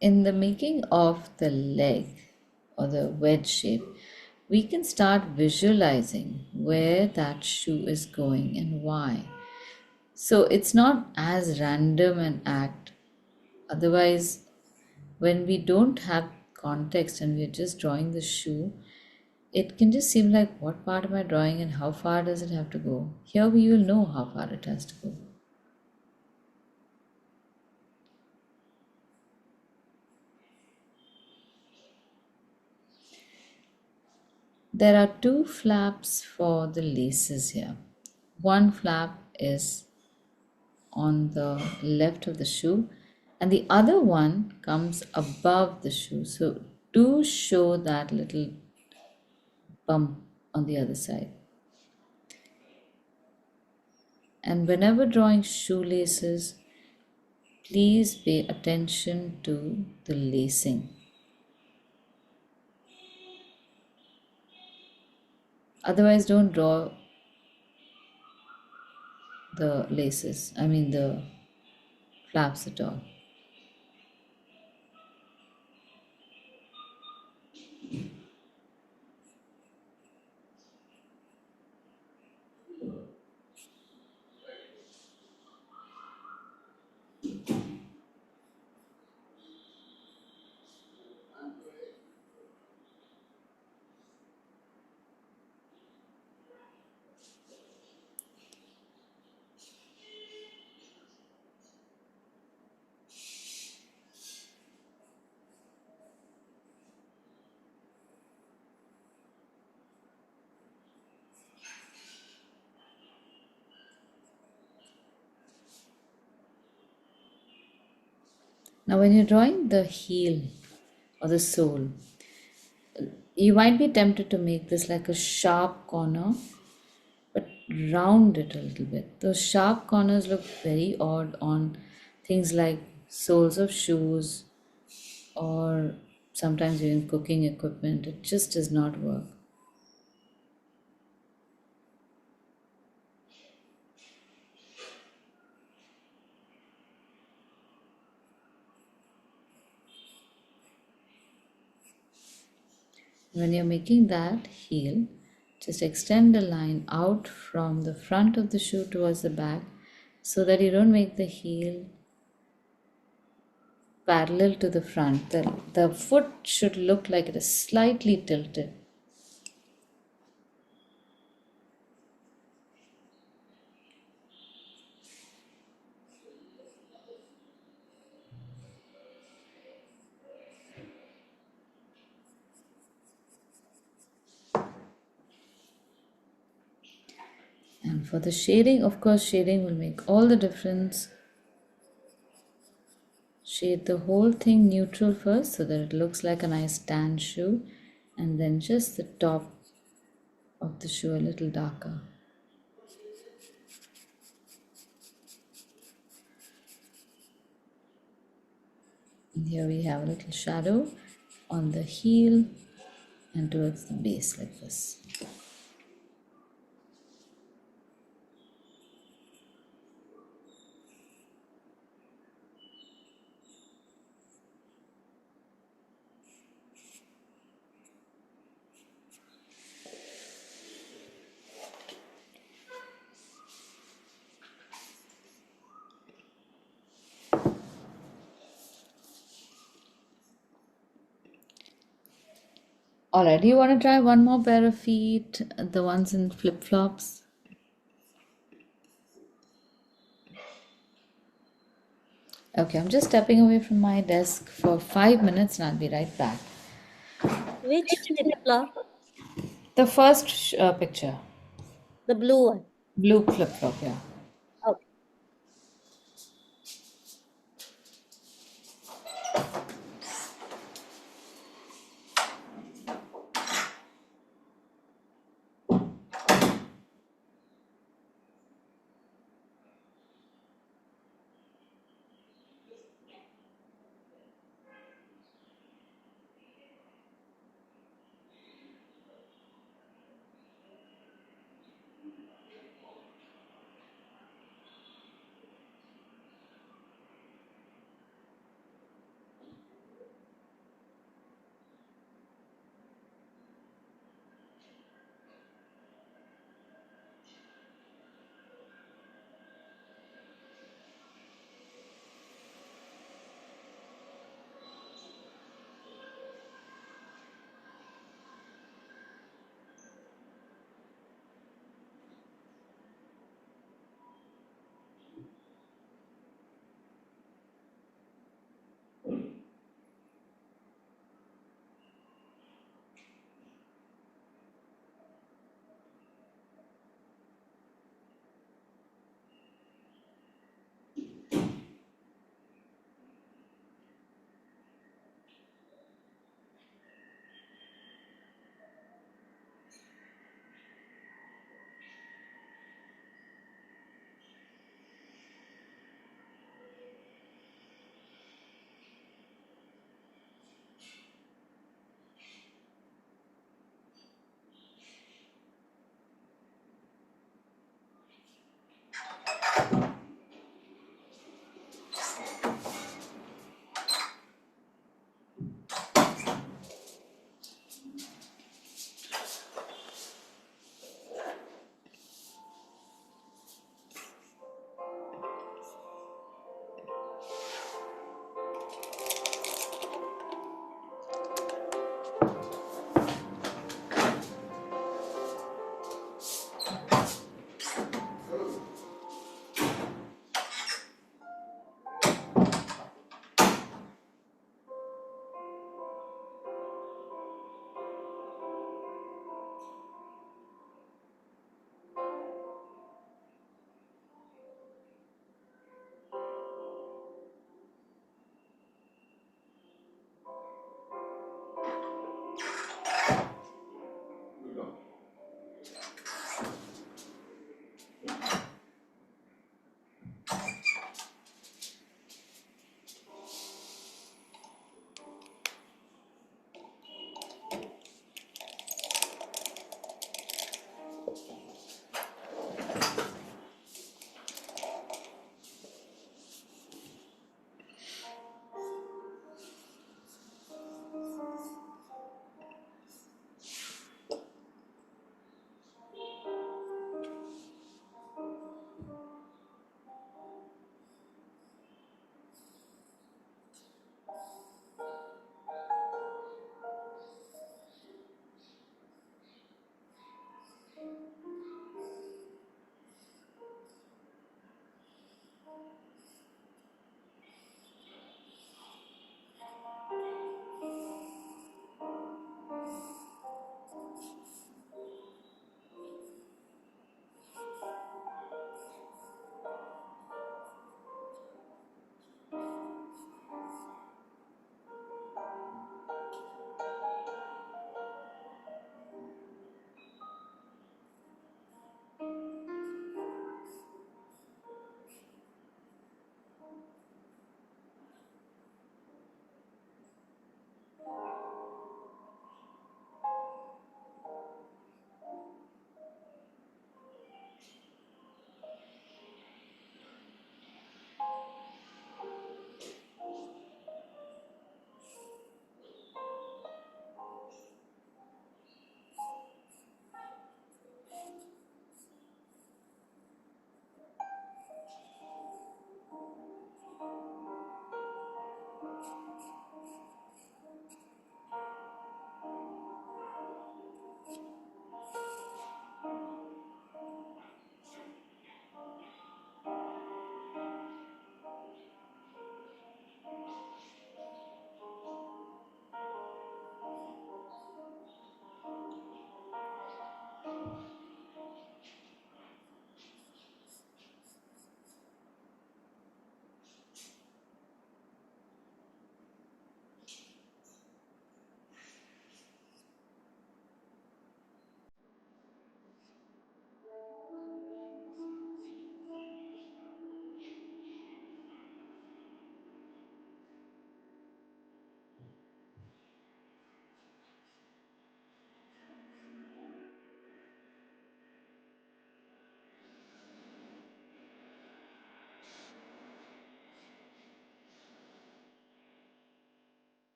In the making of the leg or the wedge shape, we can start visualizing where that shoe is going and why. So it's not as random an act. Otherwise, when we don't have context and we're just drawing the shoe, it can just seem like, what part am I drawing and how far does it have to go? Here we will know how far it has to go. There are two flaps for the laces here. One flap is on the left of the shoe and the other one comes above the shoe. So do show that little bump on the other side. And whenever drawing shoelaces, please pay attention to the lacing. Otherwise, don't draw the laces, I mean the flaps at all. Now, when you're drawing the heel or the sole, you might be tempted to make this like a sharp corner, but round it a little bit. Those sharp corners look very odd on things like soles of shoes or sometimes even cooking equipment. It just does not work. When you're making that heel, just extend the line out from the front of the shoe towards the back so that you don't make the heel parallel to the front. The foot should look like it is slightly tilted. And for the shading, of course, shading will make all the difference. Shade the whole thing neutral first so that it looks like a nice tan shoe, and then just the top of the shoe a little darker. And here we have a little shadow on the heel and towards the base like this. Alright, do you want to try one more pair of feet, the ones in flip-flops? Okay, I'm just stepping away from my desk for 5 minutes and I'll be right back. Which flip-flop? The first picture, The blue one. blue flip-flop, yeah. Okay.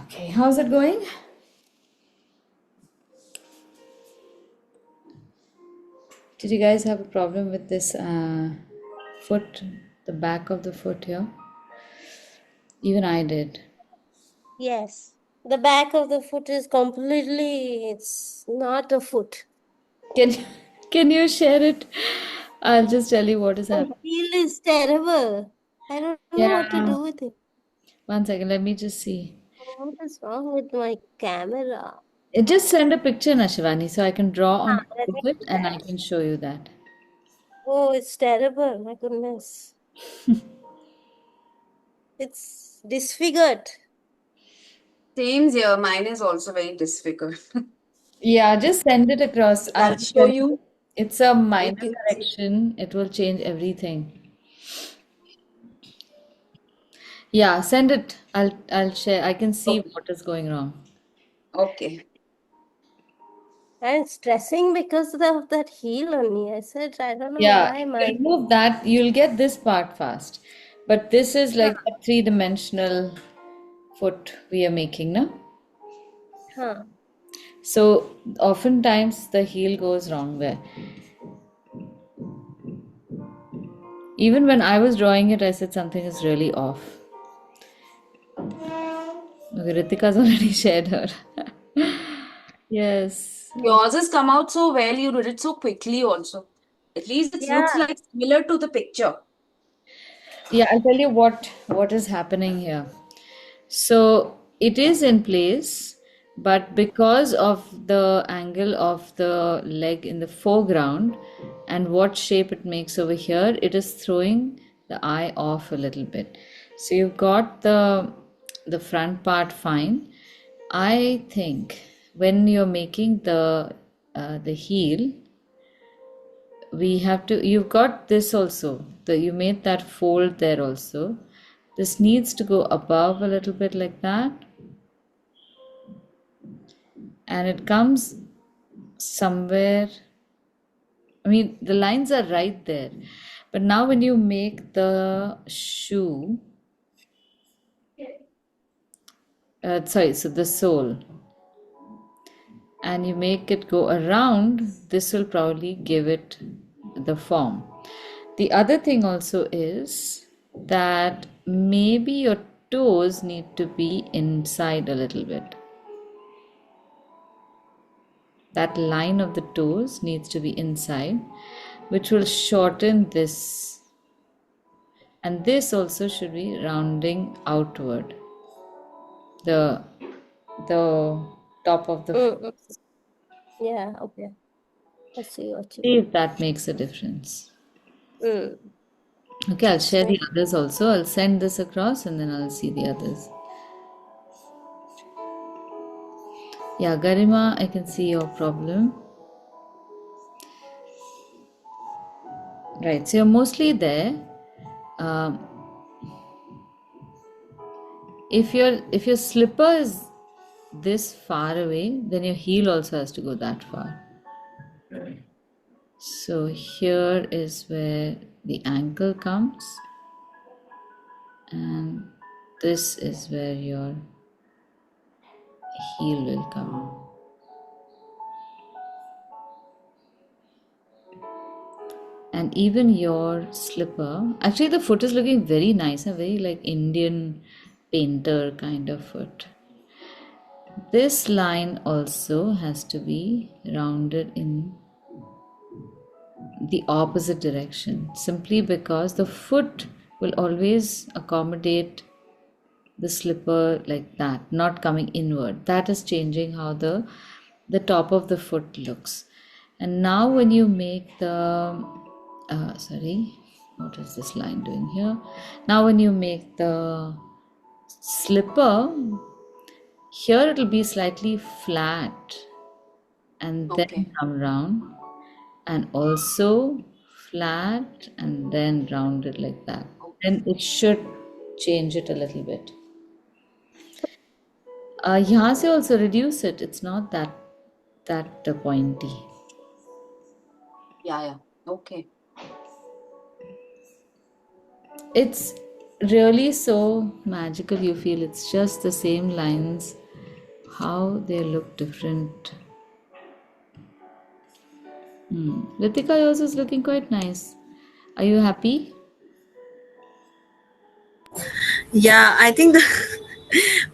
Okay, how's it going? Did you guys have a problem with this foot, the back of the foot here? Even I did. Yes. The back of the foot is completely, it's not a foot. Can can you share it? I'll just tell you what is The happening. heel is terrible. I don't know what to Yeah. do with it. One second, let me just see. What is wrong with my camera? Just send a picture, Nashivani, so I can draw on top Let of me it do and I that. can show you that. Oh, it's terrible. My goodness. It's disfigured. Same here. Mine is also very disfigured. Yeah, just send it across. I'll I'll show tell you. you. It's a You minor can see. correction. It will change everything. Yeah, send it. I'll share. I can see Okay. what is going wrong. Okay. I'm stressing because of that heel only. I said, I don't know Yeah, why if you my. remove that, you'll get this part fast. But this is Huh, like a three-dimensional foot we are making now. huh. So oftentimes the heel goes wrong there. Even when I was drawing it, I said something is really off. Okay, Ritika's already shared her. Yes. Yours has come out so well. You did it so quickly also. At least it looks Yeah. like similar to the picture. Yeah, I'll tell you what is happening here. So it is in place, but because of the angle of the leg in the foreground and what shape it makes over here, it is throwing the eye off a little bit. So you've got the front part fine. I think when you're making the heel, we have to, you've got this also, you made that fold there also. This needs to go above a little bit like that, and it comes somewhere. I mean, the lines are right there, but now when you make the shoe, sorry, so the sole, and you make it go around, this will probably give it the form. The other thing also is that maybe your toes need to be inside a little bit. That line of the toes needs to be inside, which will shorten this. And this also should be rounding outward. The the top of the foot. Mm, mm. Yeah, okay. I see what you See mean. if that makes a difference. Mm. Okay, I'll share the So, others also. I'll send this across and then I'll see the others. Yeah, Garima, I can see your problem. Right, so you're mostly there. Um, if your slipper is this far away, then your heel also has to go that far. So here is where the ankle comes, and this is where your heel will come. And even your slipper, actually, the foot is looking very nice, a very like Indian painter kind of foot. This line also has to be rounded in the opposite direction, simply because the foot will always accommodate the slipper like that, not coming inward. That is changing how the top of the foot looks. And now when you make the sorry, what is this line doing here? Now when you make the slipper, here it will be slightly flat and then Okay. come round, and also flat and then rounded like that. Okay. Then it should change it a little bit. यहाँ से also reduce it. It's not that pointy. Yeah, yeah. Okay. It's really so magical. You feel it's just the same lines. How they look different. Ritika, yours is looking quite nice. Are you happy? Yeah, I think the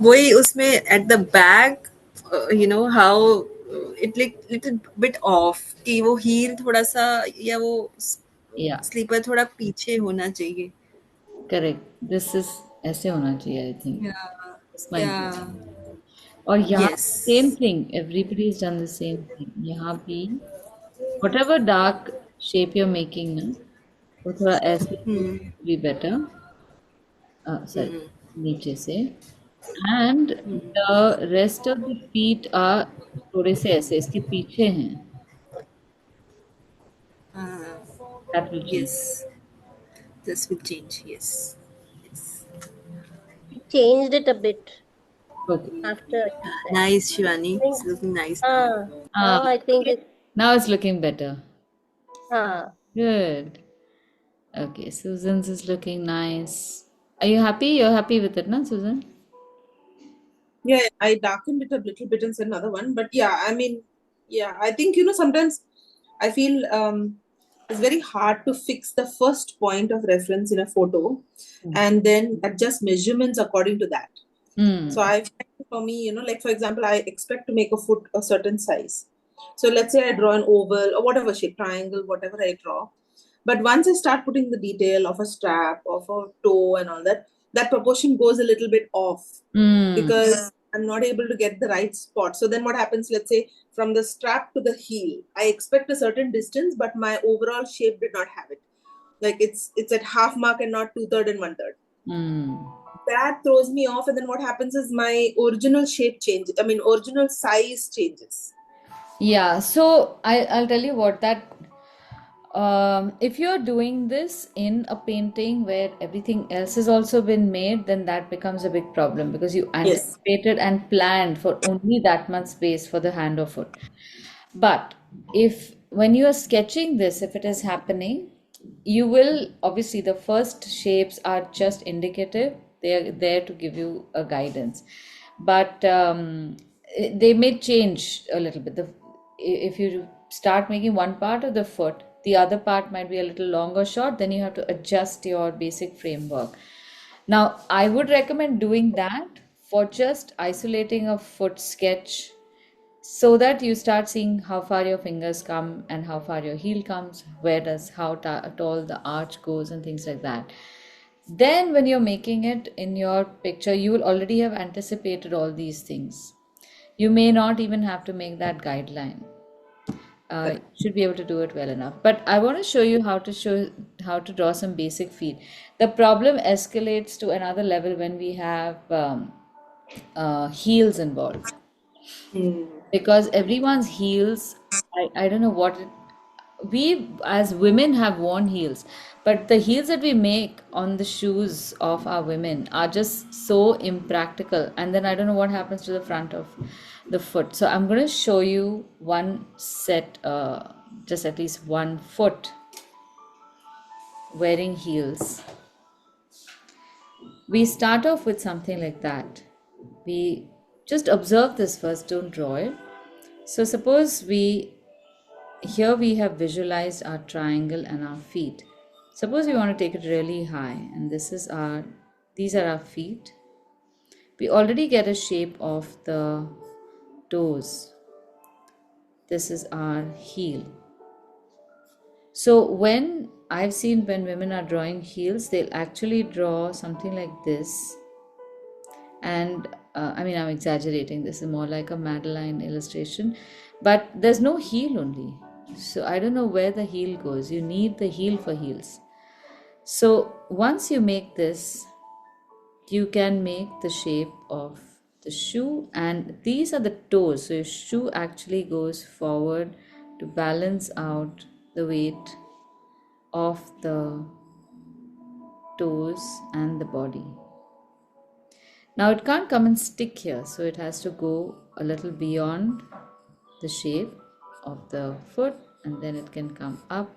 वही उसमें at the back, you know how it like little bit off कि वो heel थोड़ा सा या वो Yeah, sleeper थोड़ा पीछे होना चाहिए. correct. This is ऐसे होना चाहिए, I think. Yeah, This might be. yeah, और यहाँ same yes. thing. Everybody's done the same thing. यहाँ भी whatever dark shape you're making ना, वो थोड़ा ऐसे be better. Sorry, नीचे से. And the rest of the feet are थोड़े से ऐसे इसके पीछे हैं. Uh, That will change. yes, this will change. Yes, yes. changed it a bit Okay. after you said. Nice, I Shivani. think, It's looking nice now. ah, Ah, now I think okay. Now it's looking better. ah, Good. Okay, Susan's is looking nice. Are you happy? You're happy with it, na, Susan? Yeah, I darkened it a little bit and said another one. But yeah, I mean, yeah, I think, sometimes I feel it's very hard to fix the first point of reference in a photo and then adjust measurements according to that. Hmm. So I find for me, like for example, I expect to make a foot a certain size. So let's say I draw an oval or whatever shape, triangle, whatever I draw. But once I start putting the detail of a strap, of a toe, and all that, that proportion goes a little bit off because I'm not able to get the right spot. So then what happens, let's say from the strap to the heel, I expect a certain distance, but my overall shape did not have it. Like it's at half mark and not 2/3 and 1/3. That throws me off, and then what happens is my original shape changes. I mean, original size changes. Yeah, so I'll tell you what that if you're doing this in a painting where everything else has also been made, then that becomes a big problem because you Yes. anticipated and planned for only that much space for the hand or foot. But if when you are sketching this, if it is happening, you will obviously the first shapes are just indicative. They are there to give you a guidance, but they may change a little bit. If you start making one part of the foot, the other part might be a little long or short. Then you have to adjust your basic framework. Now, I would recommend doing that for just isolating a foot sketch so that you start seeing how far your fingers come and how far your heel comes, where does how tall the arch goes and things like that. Then when you're making it in your picture, you will already have anticipated all these things. You may not even have to make that guideline. You Correct. should be able to do it well enough. But I want to show you how to draw some basic feet. The problem escalates to another level when we have heels involved, because everyone's heels, I don't know what we as women have worn heels, but the heels that we make on the shoes of our women are just so impractical, and then I don't know what happens to the front of the foot. So I'm going to show you one set, just at least one foot wearing heels. We start off with something like that. We just observe this first, don't draw it. So suppose here we have visualized our triangle and our feet. Suppose we want to take it really high, and these are our feet. We already get a shape of the toes. This is our heel. So when I've seen when women are drawing heels, they'll actually draw something like this. And I mean, I'm exaggerating. This is more like a Madeline illustration, but there's no heel only. So I don't know where the heel goes. You need the heel for heels. So once you make this, you can make the shape of the shoe, and these are the toes. So your shoe actually goes forward to balance out the weight of the toes and the body. Now it can't come and stick here, so it has to go a little beyond the shape of the foot, and then it can come up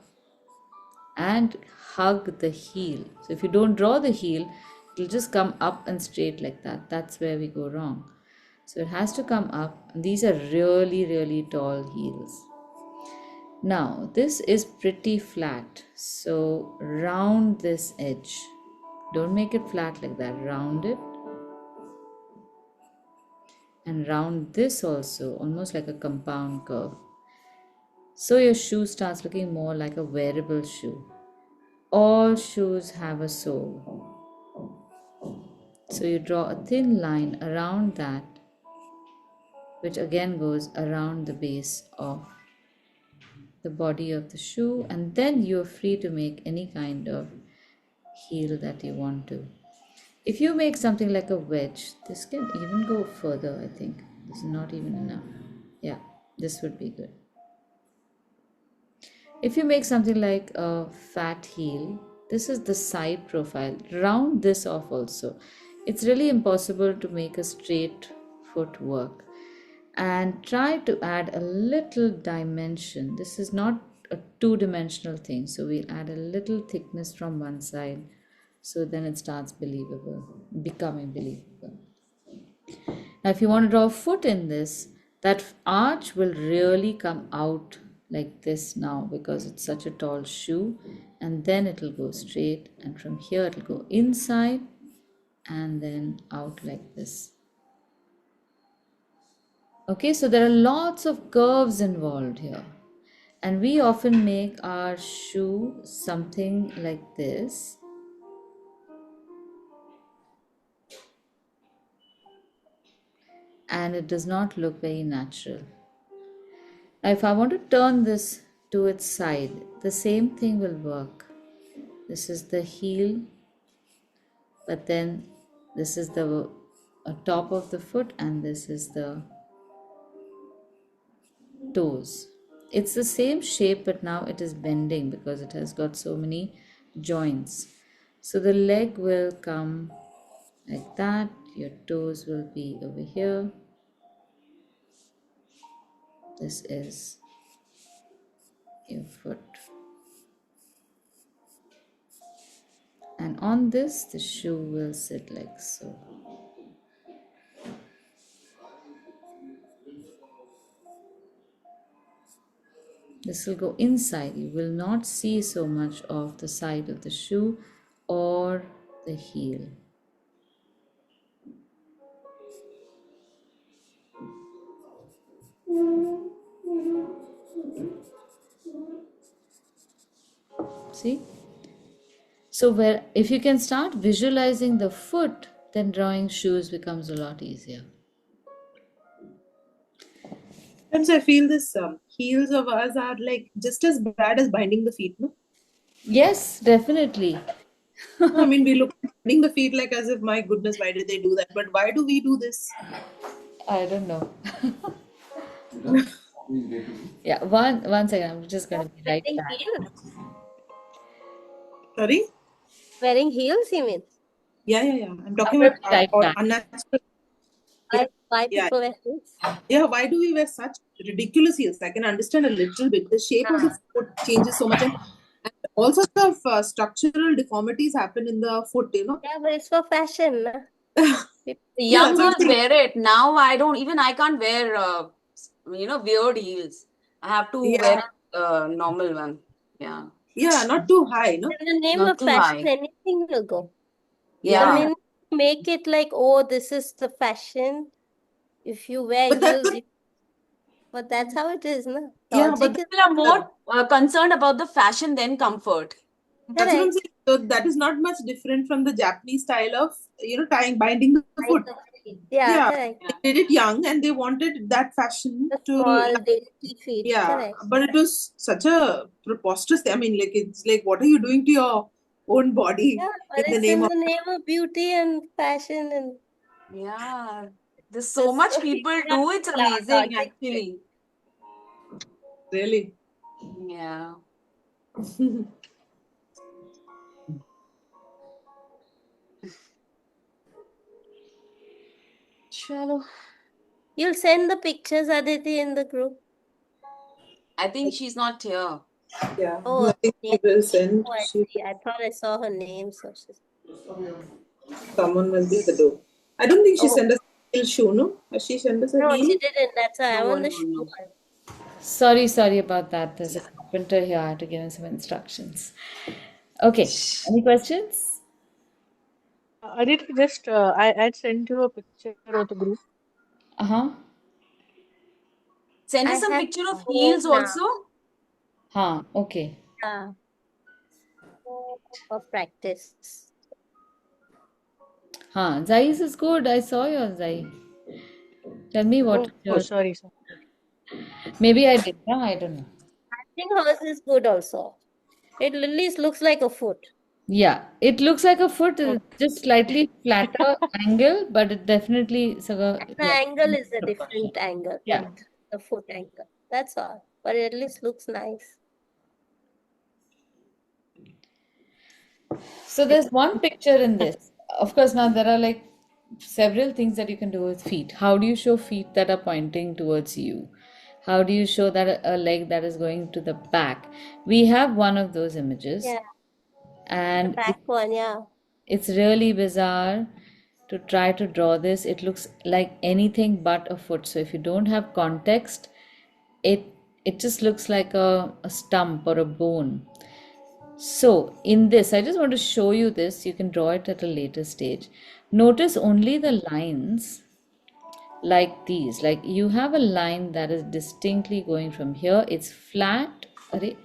and hug the heel. So if you don't draw the heel, it'll just come up and straight like that. That's where we go wrong. So it has to come up. And these are really, really tall heels. Now this is pretty flat. So round this edge. Don't make it flat like that. Round it. And round this also, almost like a compound curve. So your shoe starts looking more like a wearable shoe. All shoes have a sole. So you draw a thin line around that, which again goes around the base of the body of the shoe, and then you're free to make any kind of heel that you want to. If you make something like a wedge, this can even go further, I think. This is not even enough. Yeah, this would be good. If you make something like a fat heel, this is the side profile. Round this off also. It's really impossible to make a straight foot work. And try to add a little dimension. This is not a two-dimensional thing, so we'll add a little thickness from one side, so then it starts becoming believable. Now if you want to draw a foot in this, that arch will really come out like this now because it's such a tall shoe, and then it'll go straight, and from here it'll go inside and then out like this. Okay, so there are lots of curves involved here. And we often make our shoe something like this. And it does not look very natural. Now, if I want to turn this to its side, the same thing will work. This is the heel, but then this is the top of the foot, and this is the toes. It's the same shape, but now it is bending because it has got so many joints. So the leg will come like that, your toes will be over here. This is your foot. And on this, the shoe will sit like so. This will go inside. You will not see so much of the side of the shoe or the heel. See? So where if you can start visualizing the foot, then drawing shoes becomes a lot easier. And so I feel this heels of ours are like just as bad as binding the feet, no? Yes, definitely. I mean, we look at binding the feet like as if, my goodness, why did they do that? But why do we do this? I don't know. Yeah, one second. I'm just gonna be right Wearing back. heels? Sorry? Wearing heels, you mean? Yeah. I'm I'm talking gonna about be right back. unnatural. Why Yeah. people wear heels? Yeah, why do we wear such ridiculous heels? I can understand a little bit. The shape of the foot changes so much, and all sorts of structural deformities happen in the foot, you know? Yeah, but it's for fashion. Na? Yeah, Young that's what I'm girls saying. wear it. Now I can't wear, weird heels. I have to Yeah, wear normal one. Yeah, not too high, no? In the name not of too fashion, high. anything will go. The Yeah. Yeah. minute you make it like, oh, this is the fashion. If you wear But that's heels, but that's how it is, na? yeah, but Logic is People are more concerned about the fashion than comfort. that's what I'm correct. saying. So that is not much different from the Japanese style of, tying, binding the foot. Yeah, Yeah, correct. Yeah. they did it young and they wanted that fashion The to, small, dainty feet. yeah, Correct. but it was such a preposterous thing. I mean, like, it's like, what are you doing to your own body Yeah, in but the it's name in of, the name of beauty and fashion, and Yeah. There's so this much people people have do. It's amazing, logic to it. actually. really? Yeah. Chalo. You'll send the pictures, Aditi, in the group. I think she's not here. Yeah, Oh, nothing yeah. she will send. Oh, I see. I thought I saw her name, so she's. Someone must be at the door. I don't think she Oh, sent us a heel shoe, no? Has she sent us a no, she heel? didn't. That's why I No, want the no, shoe no. one. Sorry about that. There's a carpenter here. I had to give him some instructions. Okay. Any questions? Aditi, just I'd sent you a picture of the group. Uh-huh. Send I us some have picture of both heels now. also. Okay. Yeah, for practice. Zai's is good. I saw yours, Zai. Tell me what Oh, yours. sorry. Maybe I did. No, I don't know. I think hers is good also. It at least looks like a foot. Yeah, it looks like a foot, Okay. just slightly flatter angle, but it definitely is The yeah. angle is a different angle, Yeah. not the foot angle. That's all. But it at least looks nice. So there's one picture in this. Of course, now there are like several things that you can do with feet. How do you show feet that are pointing towards you? How do you show that a leg that is going to the back? We have one of those images, Yeah, the and back one, yeah. it's really bizarre to try to draw this. It looks like anything but a foot. So if you don't have context, it it just looks like a stump or a bone. So in this, I just want to show you this. You can draw it at a later stage. Notice only the lines like these. Like you have a line that is distinctly going from here. It's flat. Arre,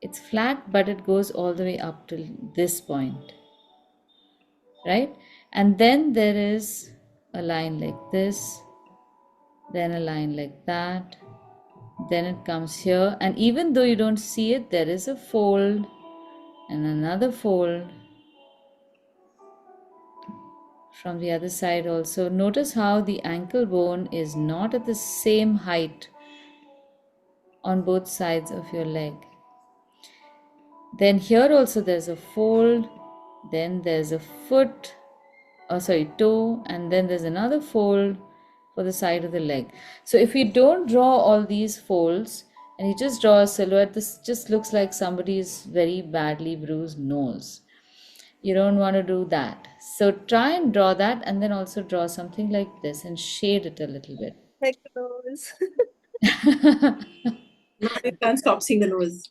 it's flat, but it goes all the way up till this point, right? And then there is a line like this, then a line like that, then it comes here, and even though you don't see it, there is a fold and another fold from the other side also. Notice how the ankle bone is not at the same height on both sides of your leg. Then here also there's a fold, then there's a foot, toe, and then there's another fold for the side of the leg. So if you don't draw all these folds and you just draw a silhouette, this just looks like somebody's very badly bruised nose. You don't want to do that. So try and draw that, and then also draw something like this and shade it a little bit. Like nose. Now you can't stop seeing the nose.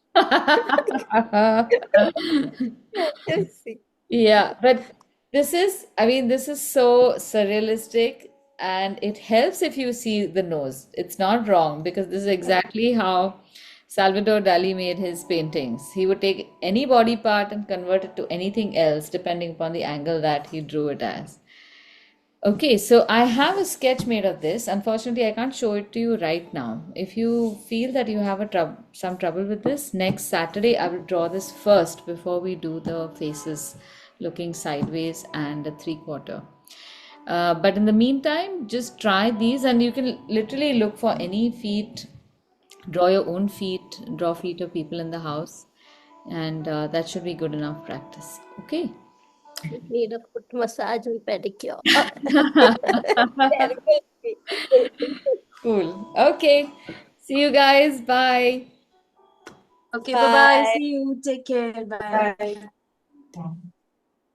Let's see. Yeah, but this is so surrealistic, and it helps if you see the nose. It's not wrong because this is exactly how Salvador Dali made his paintings. He would take any body part and convert it to anything else depending upon the angle that he drew it as. Okay, so I have a sketch made of this. Unfortunately, I can't show it to you right now. If you feel that you have some trouble with this, next Saturday I will draw this first before we do the faces looking sideways and a 3/4. But in the meantime, just try these, and you can literally look for any feet, draw your own feet, draw feet of people in the house, and that should be good enough practice. Okay. Need a foot massage and pedicure. Terrible. Cool. Okay. See you guys. Bye. Okay, bye bye. Bye. See you. Take care. Bye. Bye.